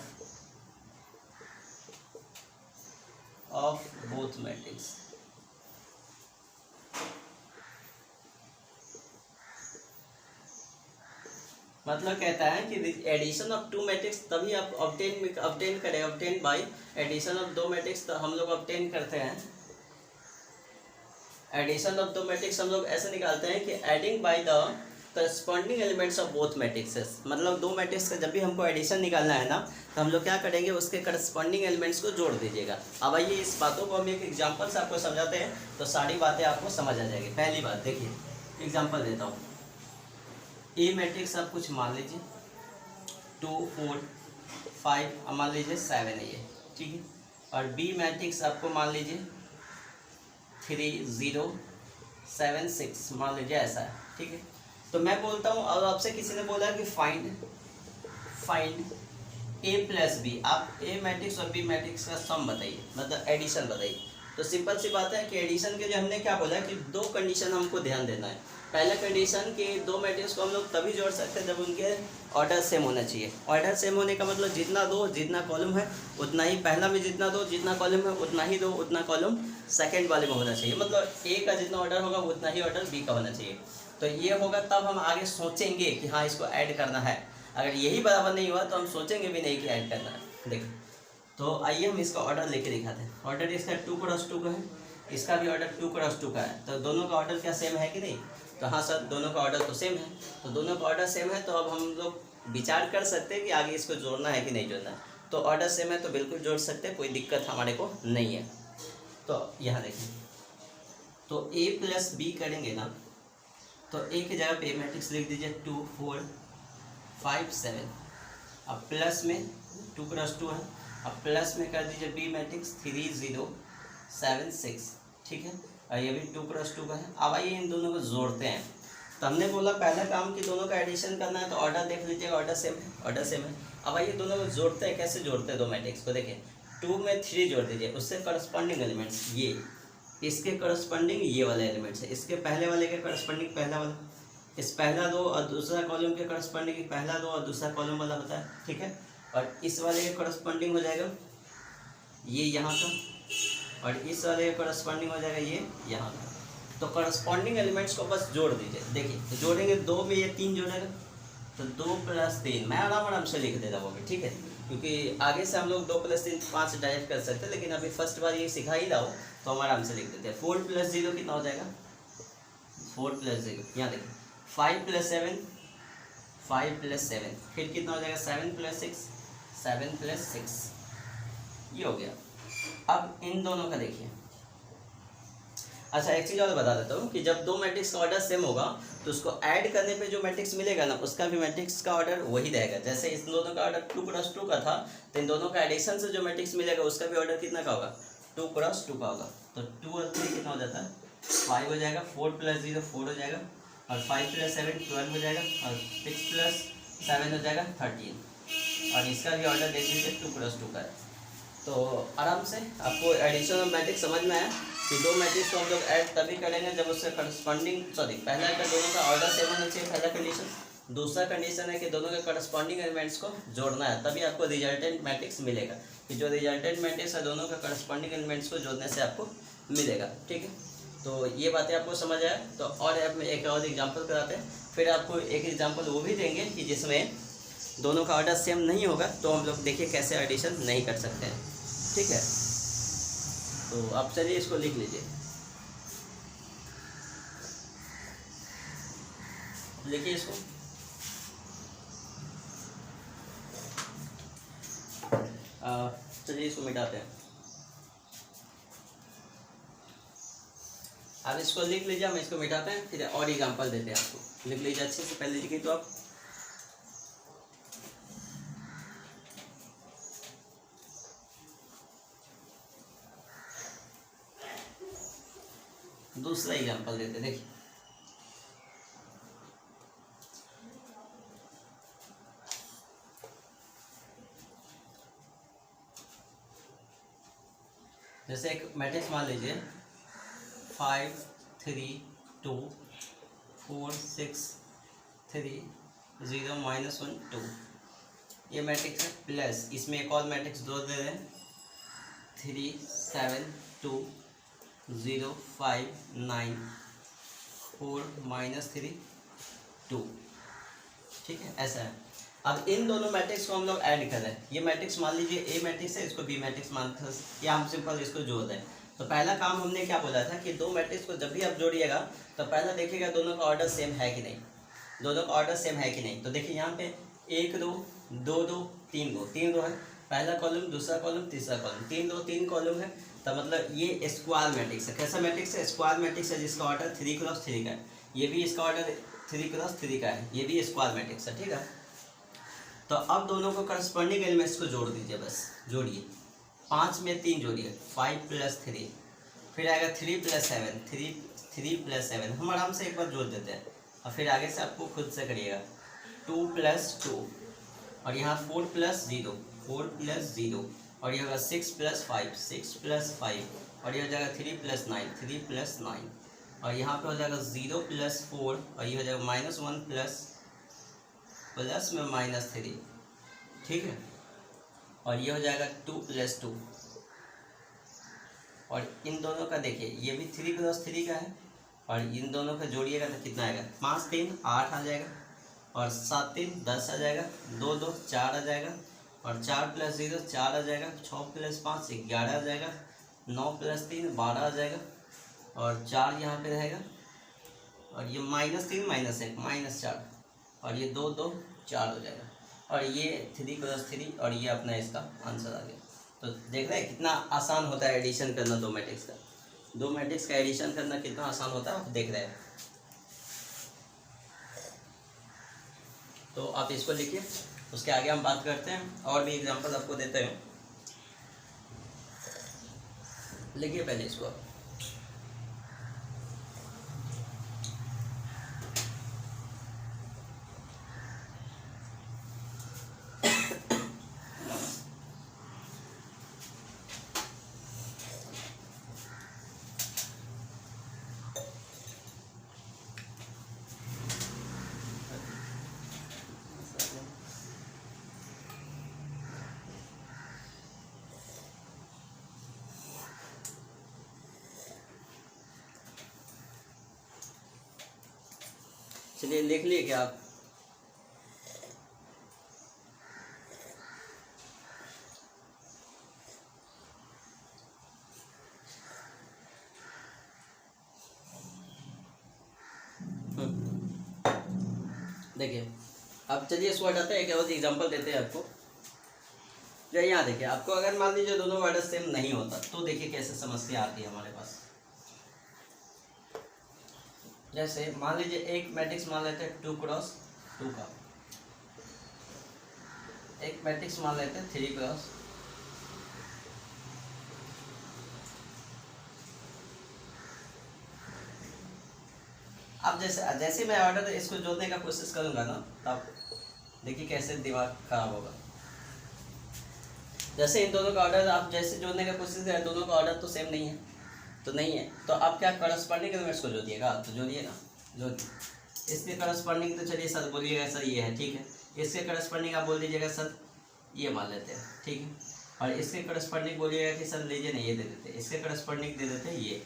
both matrix। मतलब कहता है कि एडिशन ऑफ टू मैट्रिक्स तभी आप ऑब्टेन करें, ऑब्टेन बाय एडिशन ऑफ दो मैट्रिक्स। तो हम लोग ऑब्टेन करते हैं एडिशन ऑफ दो मैट्रिक्स, हम लोग ऐसे निकालते हैं कि adding by the corresponding elements of both matrixes. मतलब दो मैट्रिक्स का जब भी हमको एडिशन निकालना है ना, तो हम लोग क्या करेंगे, उसके करस्पॉन्डिंग एलिमेंट्स को जोड़ दीजिएगा। अब आइए इस बातों को हम एक एग्जांपल से आपको समझाते हैं, तो सारी बातें आपको समझ आ जाएगी। पहली बात देखिए, एग्जांपल देता हूँ। ए मैट्रिक्स आप कुछ मान लीजिए 2 4 5, मान लीजिए 7 है ये, ठीक है। और बी मैट्रिक्स आपको मान लीजिए 3 0 7 6, मान लीजिए ऐसा है, ठीक है। तो मैं बोलता हूँ, और आपसे किसी ने बोला कि फाइंड ए प्लस बी, आप ए मैट्रिक्स और बी मैट्रिक्स का सम बताइए, मतलब एडिशन बताइए। तो सिंपल सी बात है कि एडिशन के लिए हमने क्या बोला कि दो कंडीशन हमको ध्यान देना है। पहला कंडीशन कि दो मैट्रिक्स को हम लोग तभी जोड़ सकते हैं जब उनके ऑर्डर सेम होना चाहिए। ऑर्डर सेम होने का मतलब जितना दो जितना कॉलम है उतना ही पहला में, जितना दो जितना कॉलम है उतना ही दो उतना कॉलम सेकंड वाले में होना चाहिए। मतलब ए का जितना ऑर्डर होगा उतना ही ऑर्डर बी का होना चाहिए। तो ये होगा तब हम आगे सोचेंगे कि हाँ इसको ऐड करना है। अगर यही बराबर नहीं हुआ तो हम सोचेंगे भी नहीं कि ऐड करना है। देखिए, तो आइए हम इसका ऑर्डर लेके दिखाते हैं। ऑर्डर इसका 2 क्रॉस 2 का है, इसका भी ऑर्डर 2 क्रॉस 2 का है। तो दोनों का ऑर्डर क्या सेम है कि नहीं? तो हाँ सर, दोनों का ऑर्डर तो सेम है। तो दोनों का ऑर्डर सेम है, तो अब हम लोग विचार कर सकते हैं कि आगे इसको जोड़ना है कि नहीं जोड़ना है। तो ऑर्डर सेम है तो बिल्कुल जोड़ सकते हैं, कोई दिक्कत हमारे को नहीं है। तो यहाँ देखिए, तो ए प्लस बी करेंगे ना, तो ए की जगह पे मैट्रिक्स लिख दीजिए 2 4 5 7। अब प्लस में 2 क्रॉस 2 है, अब प्लस में कर दीजिए बी मैट्रिक्स 3 0 7 6, ठीक है। और ये भी 2 क्रॉस 2 का है। अब आइए इन दोनों को जोड़ते हैं। तो हमने बोला पहला काम कि दोनों का एडिशन करना है, तो ऑर्डर देख लीजिएगा, ऑर्डर सेम है। अब आइए दोनों को जोड़ते हैं। कैसे जोड़ते हैं दो मैट्रिक्स को? देखिए, 2 में 3 जोड़ दीजिए, उससे करस्पॉन्डिंग एलिमेंट्स ये, इसके करस्पॉन्डिंग ये वाले एलिमेंट्स है, इसके पहले वाले के करस्पॉन्डिंग पहला वाला, इस पहला दो और दूसरा कॉलम के करस्पॉन्डिंग पहला दो और दूसरा कॉलम वाला होता है, ठीक है। और इस वाले के करस्पॉन्डिंग हो जाएगा ये यहाँ का, और इस वाले का करस्पॉन्डिंग हो जाएगा ये यहाँ का। तो करस्पॉन्डिंग एलिमेंट्स को बस जोड़ दीजिए। देखिए, तो जोड़ेंगे 2 में ये 3 जोड़ेगा, तो 2 + 3 मैं आराम से लिख देता हूँ, ठीक है। क्योंकि आगे से हम लोग 2 + 3 5 डायरेक्ट कर सकते हैं, लेकिन अभी फर्स्ट बार ये सिखा ही रहा हो तो हम आराम से लिख देते हैं। 4 + 0 कितना हो जाएगा? 4 + 0, यहाँ देखिए 5 + 7 5 + 7, फिर कितना हो जाएगा? 7 + 6 7 + 6, ये हो गया। अब इन दोनों का देखिए। अच्छा, एक चीज़ और बता देता हूँ कि जब दो मैट्रिक्स का ऑर्डर सेम होगा तो उसको ऐड करने पे जो मैट्रिक्स मिलेगा ना, उसका भी मैट्रिक्स का ऑर्डर वही रहेगा। जैसे इस दोनों का ऑर्डर 2 क्रॉस 2 का था, तो इन दोनों का एडिशन से जो मैट्रिक्स मिलेगा उसका भी ऑर्डर कितना का होगा? 2 क्रॉस 2 का होगा। तो 2 और 3 कितना हो जाता है? 5 हो जाएगा। 4 + 0 4 हो जाएगा, और 5 + 7 12 हो जाएगा, और 6 + 7 हो जाएगा 13। और इसका भी ऑर्डर देख लीजिए 2 क्रॉस 2 का है। तो आराम से आपको एडिशन ऑफ मैट्रिक्स समझ में आया कि दो मैट्रिक्स को हम लोग ऐड तभी करेंगे जब उससे करस्पॉन्डिंग, पहला का दोनों का ऑर्डर सेम होना चाहिए, पहला कंडीशन। दूसरा कंडीशन है कि दोनों के करस्पॉन्डिंग एलिमेंट्स को जोड़ना है, तभी आपको रिजल्टेंट मैट्रिक्स मिलेगा। कि जो रिजल्टेंट मैट्रिक्स है दोनों का करस्पॉन्डिंग एलिमेंट्स को जोड़ने से आपको मिलेगा, ठीक है। तो ये बातें आपको समझ आया। तो और आप में एक और एग्जाम्पल कराते हैं, फिर आपको एक एग्जाम्पल वो भी देंगे कि जिसमें दोनों का ऑर्डर सेम नहीं होगा तो हम लोग देखिए कैसे एडिशन नहीं कर सकते हैं, ठीक है। तो आप चलिए इसको लिख लीजिए, लिखिए इसको। चलिए इसको मिटाते हैं। आप इसको लिख लीजिए, हम इसको मिटाते हैं, फिर और एग्जांपल देते हैं आपको। लिख लीजिए अच्छे से, पहले लिखिए तो आप दूसरा एग्जांपल देते हैं। देखिए जैसे एक मैट्रिक्स मान लीजिए 5 3 2 4 6 3 0 -1 2, ये मैट्रिक्स है। प्लस इसमें एक और मैट्रिक्स दो दे रहे हैं 3 7 2 0 5 9 4 -3 2, ठीक है, ऐसा है। अब इन दोनों मैट्रिक्स को हम लोग ऐड कर रहे हैं। ये मैट्रिक्स मान लीजिए ए मैट्रिक्स है, इसको बी मैट्रिक्स मानते हैं, या हम सिंपल इसको जोड़ रहे हैं। तो पहला काम हमने क्या बोला था कि दो मैट्रिक्स को जब भी आप जोड़िएगा तो पहला देखिएगा दोनों का ऑर्डर सेम है कि नहीं, दोनों का ऑर्डर सेम है कि नहीं। तो देखिए यहाँ पे 1 2 2 2 3 2 3 2 है, पहला कॉलम, दूसरा कॉलम, तीसरा कॉलम, 3 2 3 कॉलम है। तो मतलब ये स्क्वायर मैट्रिक्स है। कैसा मैट्रिक्स है? स्क्वायर मैट्रिक्स है, जिसका ऑर्डर 3 क्रॉस 3 का है। ये भी इसका ऑर्डर 3 क्रॉस 3 का है, ये भी स्क्वायर मैट्रिक्स है, ठीक है। तो अब दोनों को करस्पॉन्डिंग एलिमेंट्स को जोड़ दीजिए, बस जोड़िए। 5 में 3 जोड़िए, 5 + 3, फिर आएगा 3 + 7, 3 + 7। हम आराम से एक बार जोड़ देते हैं और फिर आगे से आपको खुद से करिएगा। 2 + 2 और यहाँ 4 + 0, 4 + 0 और ये होगा 6 + 5, 6 + 5 और ये हो जाएगा 3 + 9, 3 + 9 और यहाँ पे हो जाएगा 0 + 4 और ये हो जाएगा -1 प्लस में -3, ठीक है। और ये हो जाएगा 2 + 2 और इन दोनों का देखिए ये भी 3 क्रॉस 3 का है और इन दोनों का जोड़िएगा तो कितना आएगा? 5 3 8 आ जाएगा और 7 3 10 आ जाएगा, 2 2 4 आ जाएगा और 4 + 0 4 आ जाएगा, 6 + 5 11 आ जाएगा, 9 + 3 12 आ जाएगा और 4 यहाँ पे रहेगा और ये -3 -1 -4 और ये 2 2 4 हो जाएगा और ये 3 क्रॉस 3 और ये अपना इसका आंसर आ गया। तो देख रहे हैं कितना आसान होता है एडिशन करना दो मैट्रिक्स का। दो मैट्रिक्स का एडिशन करना कितना आसान होता है आप देख रहे हैं। तो आप इसको लिखिए, उसके आगे हम बात करते हैं। और भी एग्जांपल आपको देते हैं, लिखिए पहले इसको आप। चलिए लिख लिए क्या आप? देखिए अब चलिए इसको हटाते हैं, एक और एग्जांपल देते हैं आपको। जो यहाँ देखिए, आपको अगर मान लीजिए दोनों ऑर्डर सेम नहीं होता तो देखिए कैसे समस्या आती है हमारे पास। जैसे मान लीजिए एक मैट्रिक्स मान लेते हैं 2 क्रॉस 2 का, एक मैट्रिक्स मान लेते हैं 3 क्रॉस, अब जैसे मैं ऑर्डर इसको जोड़ने का कोशिश करूंगा ना, तब देखिए कैसे दिमाग खराब होगा। जैसे इन दोनों का ऑर्डर आप जैसे जोड़ने का कोशिश करें, दोनों का ऑर्डर तो सेम नहीं है, तो नहीं है, तो आप क्या करस्पॉन्डिंग एलिमेंट्स को जोड़िएगा। तो जोड़िए ना, जोड़िए। इसके करस्पॉन्डिंग तो चलिए सर बोलिएगा सर ये है, ठीक है। इसके करस्पॉन्डिंग आप बोल दीजिएगा सर ये मान लेते हैं, ठीक है। और इसके करस्पॉन्डिंग बोलिएगा कि सर लीजिए ना ये दे देते हैं, इसके करस्पॉन्डिंग दे देते हैं ये।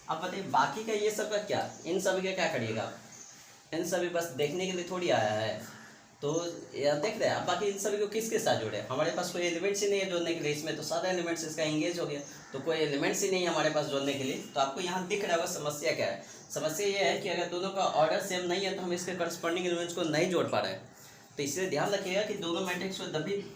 अब बताइए बाकी का ये सब का क्या, इन सभी का क्या करिएगा? इन सभी बस देखने के लिए थोड़ी आया है, तो यार देख रहे हैं आप, बाकी इन सभी को किसके साथ जोड़े, हमारे पास कोई एलिमेंट्स ही नहीं है जोड़ने के लिए, इसमें तो सारे एलिमेंट्स इसका इंगेज हो गया, तो कोई एलिमेंट्स ही नहीं है हमारे पास जोड़ने के लिए। तो आपको यहाँ दिख रहा होगा समस्या क्या है। समस्या ये है कि अगर दोनों का ऑर्डर सेम नहीं है तो हम इसके करस्पॉन्डिंग एलिमेंट्स को नहीं जोड़ पा रहे हैं। तो इसलिए ध्यान रखिएगा कि दोनों मैट्रिक्स को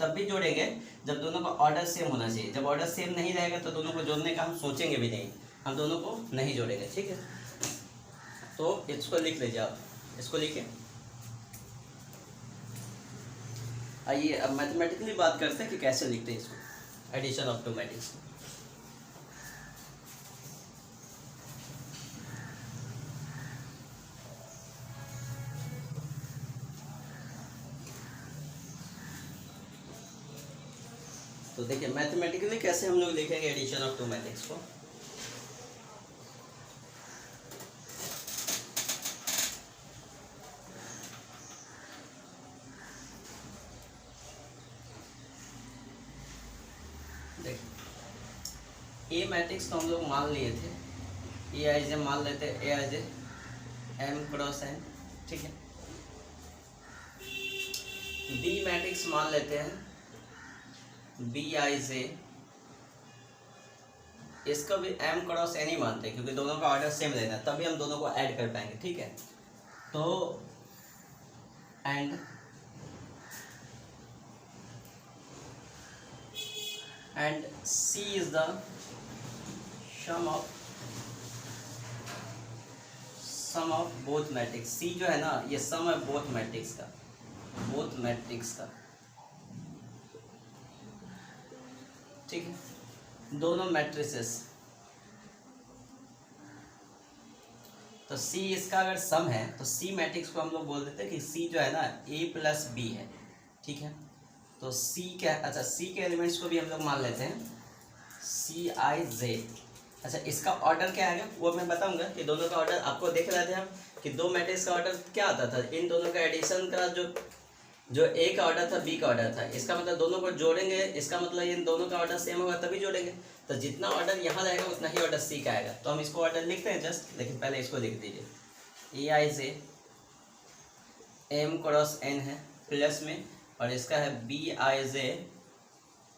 तब भी जोड़ेंगे जब दोनों का ऑर्डर सेम होना चाहिए। जब ऑर्डर सेम नहीं रहेगा तो दोनों को जोड़ने का हम सोचेंगे भी नहीं, हम दोनों को नहीं जोड़ेंगे, ठीक है। तो इसको लिख लीजिए आप, इसको लिखिए। आइए अब मैथमेटिकली बात करते हैं कि कैसे लिखते हैं इसको, एडिशन ऑफ टू मैट्रिक्स। तो देखिए मैथमेटिकली कैसे हम लोग लिखेंगे एडिशन ऑफ टू मैट्रिक्स को। देखिए ए मैट्रिक्स तो हम लोग मान लिए थे, ए आई जे मान लेते हैं, ए i j m cross N, ठीक है। बी मैट्रिक्स मान लेते हैं, बी आई जे, इसको भी एम क्रॉस एन ही मानते हैं क्योंकि दोनों का ऑर्डर सेम लेना है, तभी हम दोनों को ऐड कर पाएंगे, ठीक है। तो and C is the sum of both matrix. C जो है ना ये सम है बोथ मैट्रिक्स का, ठीक है, दोनों मैट्रिसेस। तो सी इसका अगर सम है तो सी मैट्रिक्स को हम लोग बोल देते हैं कि सी जो है ना ए प्लस बी है, ठीक है। तो सी क्या, अच्छा सी के एलिमेंट्स को भी हम लोग मान लेते हैं, सी आई जे। अच्छा इसका ऑर्डर क्या आएगा वो मैं बताऊंगा कि दोनों का ऑर्डर आपको देख रहे थे हम कि दो मैट्रिक्स का ऑर्डर क्या आता था, इन दोनों का एडिशन का जो ए का ऑर्डर था बी का ऑर्डर था, इसका मतलब दोनों को जोड़ेंगे, इसका मतलब इन दोनों का ऑर्डर सेम होगा तभी जोड़ेंगे। तो जितना ऑर्डर यहाँ रहेगा उतना ही ऑर्डर सी का आएगा। तो हम इसको ऑर्डर लिखते हैं जस्ट, लेकिन पहले इसको लिख दीजिए। A i j m cross n है प्लस में, और इसका है b i j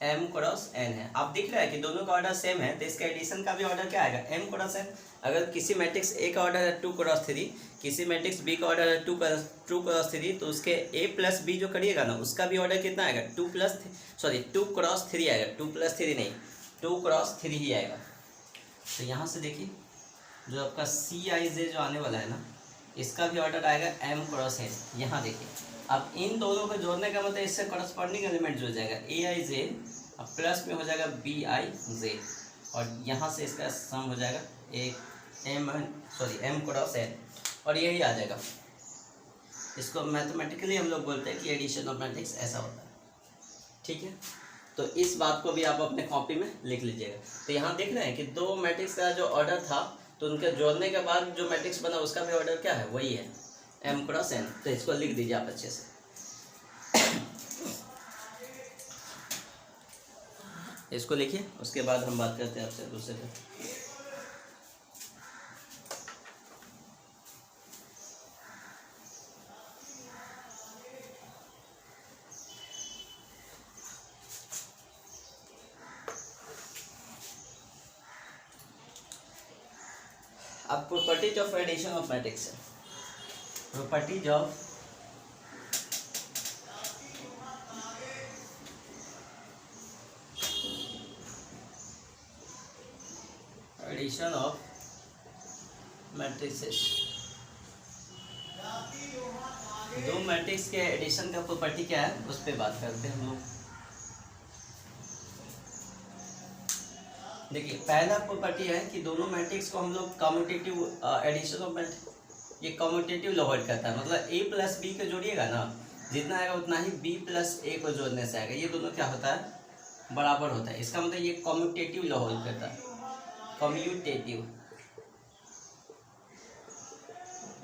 m cross n है। आप दिख रहा है कि दोनों का ऑर्डर सेम है, तो इसका एडिशन का भी ऑर्डर क्या आएगा, एम क्रॉस एन। अगर किसी मैट्रिक्स ए का ऑर्डर है 2 क्रॉस 3, किसी मैट्रिक्स बी का ऑर्डर है 2 क्रॉस 3, तो उसके ए प्लस बी जो करिएगा ना उसका भी ऑर्डर कितना आएगा, 2 क्रॉस 3 आएगा, 2 प्लस 3 नहीं, 2 क्रॉस 3 ही आएगा। तो यहाँ से देखिए जो आपका सी आई जे जो आने वाला है ना, इसका भी ऑर्डर आएगा एम क्रॉस एन। यहाँ देखिए अब इन दोनों को जोड़ने का मतलब इससे करस्पॉन्डिंग एलिमेंट जुड़ जाएगा, ए आई जे अब प्लस में हो जाएगा बी आई जे, और यहाँ से इसका सम हो जाएगा एम क्रॉस एन, और यही आ जाएगा। इसको मैथमेटिकली हम लोग बोलते हैं कि एडिशन ऑफ मैट्रिक्स ऐसा होता है, ठीक है। तो इस बात को भी आप अपने कॉपी में लिख लीजिएगा। तो यहाँ देख रहे हैं कि दो मैट्रिक्स का जो ऑर्डर था तो उनके जोड़ने के बाद जो मैट्रिक्स बना उसका भी ऑर्डर क्या है, वही है एम क्रॉस एन। तो इसको लिख दीजिए आप अच्छे से। इसको लिखिए, उसके बाद हम बात करते हैं आपसे दूसरे पे। अब properties of addition of matrix है, properties of addition of matrices. दो मैट्रिक्स के एडिशन का प्रॉपर्टी क्या है उस पर बात करते हैं हम लोग। देखिए पहला प्रॉपर्टी है कि दोनों मैट्रिक्स को हम लोग कम्यूटेटिव एडिशन ऑफ मैट्रिक्स, ये कम्यूटेटिव लॉवर्ड करता है, मतलब ए प्लस बी को जोड़िएगा ना जितना आएगा उतना ही बी प्लस ए को जोड़ने से आएगा, ये दोनों क्या होता है बराबर होता है। इसका मतलब ये कम्यूटेटिव लॉवर्ड करता है, कम्यूटेटिव,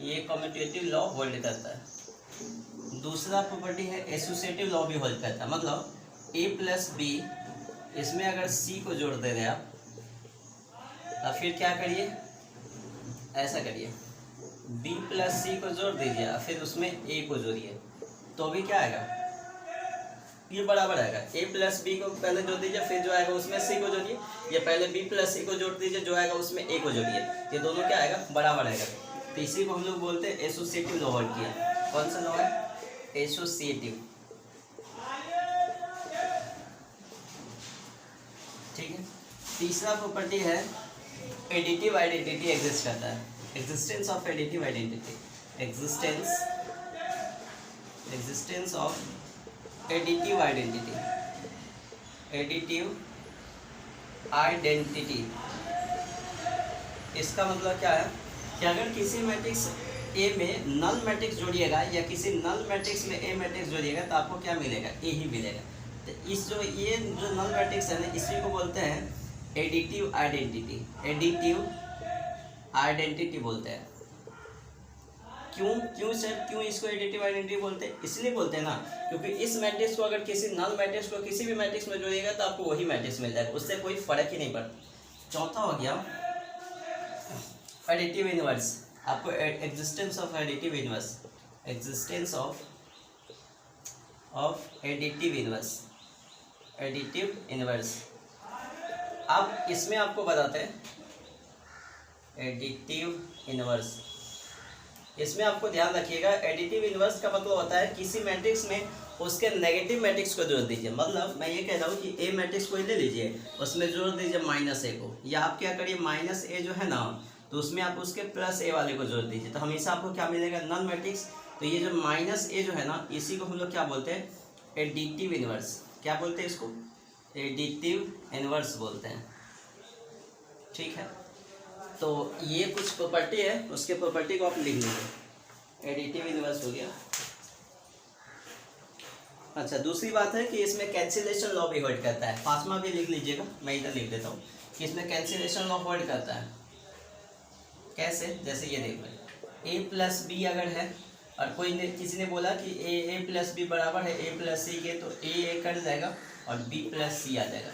ये कम्यूटेटिव लॉ होल्ड करता है। दूसरा प्रॉपर्टी है एसोसिएटिव लॉ भी होल्ड करता है, मतलब ए प्लस बी, इसमें अगर सी को जोड़ दे रहे आप तो फिर क्या करिए, ऐसा करिए बी प्लस सी को जोड़ दीजिए फिर उसमें ए को जोड़िए, तो भी क्या आएगा, ये बराबर आएगा। ए प्लस बी को पहले जोड़ दीजिए, फिर जो आएगा उसमें सी को जोड़िए, ये पहले बी प्लस सी को जोड़ दीजिए, जो आएगा उसमें ए को जोड़िए, ये दोनों क्या आएगा, बराबर आएगा। तो इसी को हम लोग बोलते हैं एसोसिएटिव लॉ वर्ड किया। कौन सा लॉ है, एसोसिएटिव, ठीक है। तीसरा प्रॉपर्टी है एडिटिव आइडेंटिटी एग्जिस्ट करता है, existence of additive identity, existence of additive identity, additive identity. इसका मतलब क्या है कि अगर किसी मैट्रिक्स ए में नल मैट्रिक्स जोड़िएगा या किसी नल मैट्रिक्स में ए मैट्रिक्स जोड़िएगा तो आपको क्या मिलेगा, ए ही मिलेगा। तो इस जो ये जो नल मैट्रिक्स है ना, इसी को बोलते हैं एडिटिव आइडेंटिटी, एडिटिव आइडेंटिटी बोलते हैं। क्यों सर, क्यों इसको एडिटिव आइडेंटिटी बोलते हैं, इसलिए बोलते हैं ना क्योंकि इस मैट्रिक्स को अगर किसी नल मैट्रिक्स को किसी भी मैट्रिक्स में जोड़िएगा तो आपको वही मैट्रिक्स मिल जाएगा, उससे कोई फर्क ही नहीं पड़ता। चौथा हो गया एडिटिव इनवर्स, आपको existence of additive inverse, existence of additive inverse, additive inverse. अब इसमें आपको बताते हैं एडिटिव इनवर्स। इसमें आपको ध्यान रखिएगा, एडिटिव इनवर्स का मतलब होता है किसी मैट्रिक्स में उसके नेगेटिव मैट्रिक्स को जोड़ दीजिए। मतलब मैं ये कह रहा हूँ कि ए मैट्रिक्स को ले लीजिए, उसमें जोड़ दीजिए माइनस ए को, या आप क्या करिए माइनस ए जो है ना, तो उसमें आप उसके प्लस ए वाले को जोड़ दीजिए, तो हमेशा आपको क्या मिलेगा, नल मैट्रिक्स। तो ये जो माइनस ए जो है ना, इसी को हम लोग क्या बोलते हैं, एडिटिव इनवर्स। क्या बोलते हैं इसको, एडिटिव इनवर्स बोलते हैं, ठीक है। तो ये कुछ प्रॉपर्टी है, उसके प्रॉपर्टी को आप लिख लीजिए, एडिटिव इनवर्स हो गया। अच्छा, दूसरी बात है कि इसमें कैंसिलेशन लॉ भी वर्ड करता है, पांचवा भी लिख लीजिएगा, मैं इधर लिख देता हूँ कि इसमें कैंसिलेशन लॉ वर्ड करता है। कैसे, जैसे ये देख लो, ए प्लस बी अगर है और किसी ने बोला कि ए प्लस बी बराबर है ए प्लस सी के, तो ए कट जाएगा और बी प्लस सी आ जाएगा।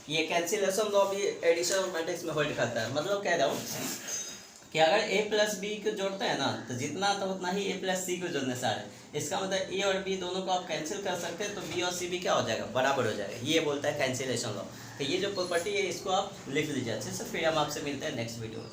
ये कैंसिलेशन लॉ भी एडिशन ऑफ मैट्रिक्स में होल्ड करता है। मतलब कह रहा हूँ कि अगर ए प्लस बी को जोड़ते हैं ना, तो जितना तो उतना ही ए प्लस सी को जोड़ने से आ रहा है। इसका मतलब ए और बी दोनों को आप कैंसिल कर सकते हैं, तो बी और सी भी क्या हो जाएगा, बराबर हो जाएगा। ये बोलता है कैंसिलेशन लॉ। तो ये जो प्रॉपर्टी है इसको आप लिख लीजिए अच्छे से, फिर हम आपसे मिलते हैं नेक्स्ट वीडियो में।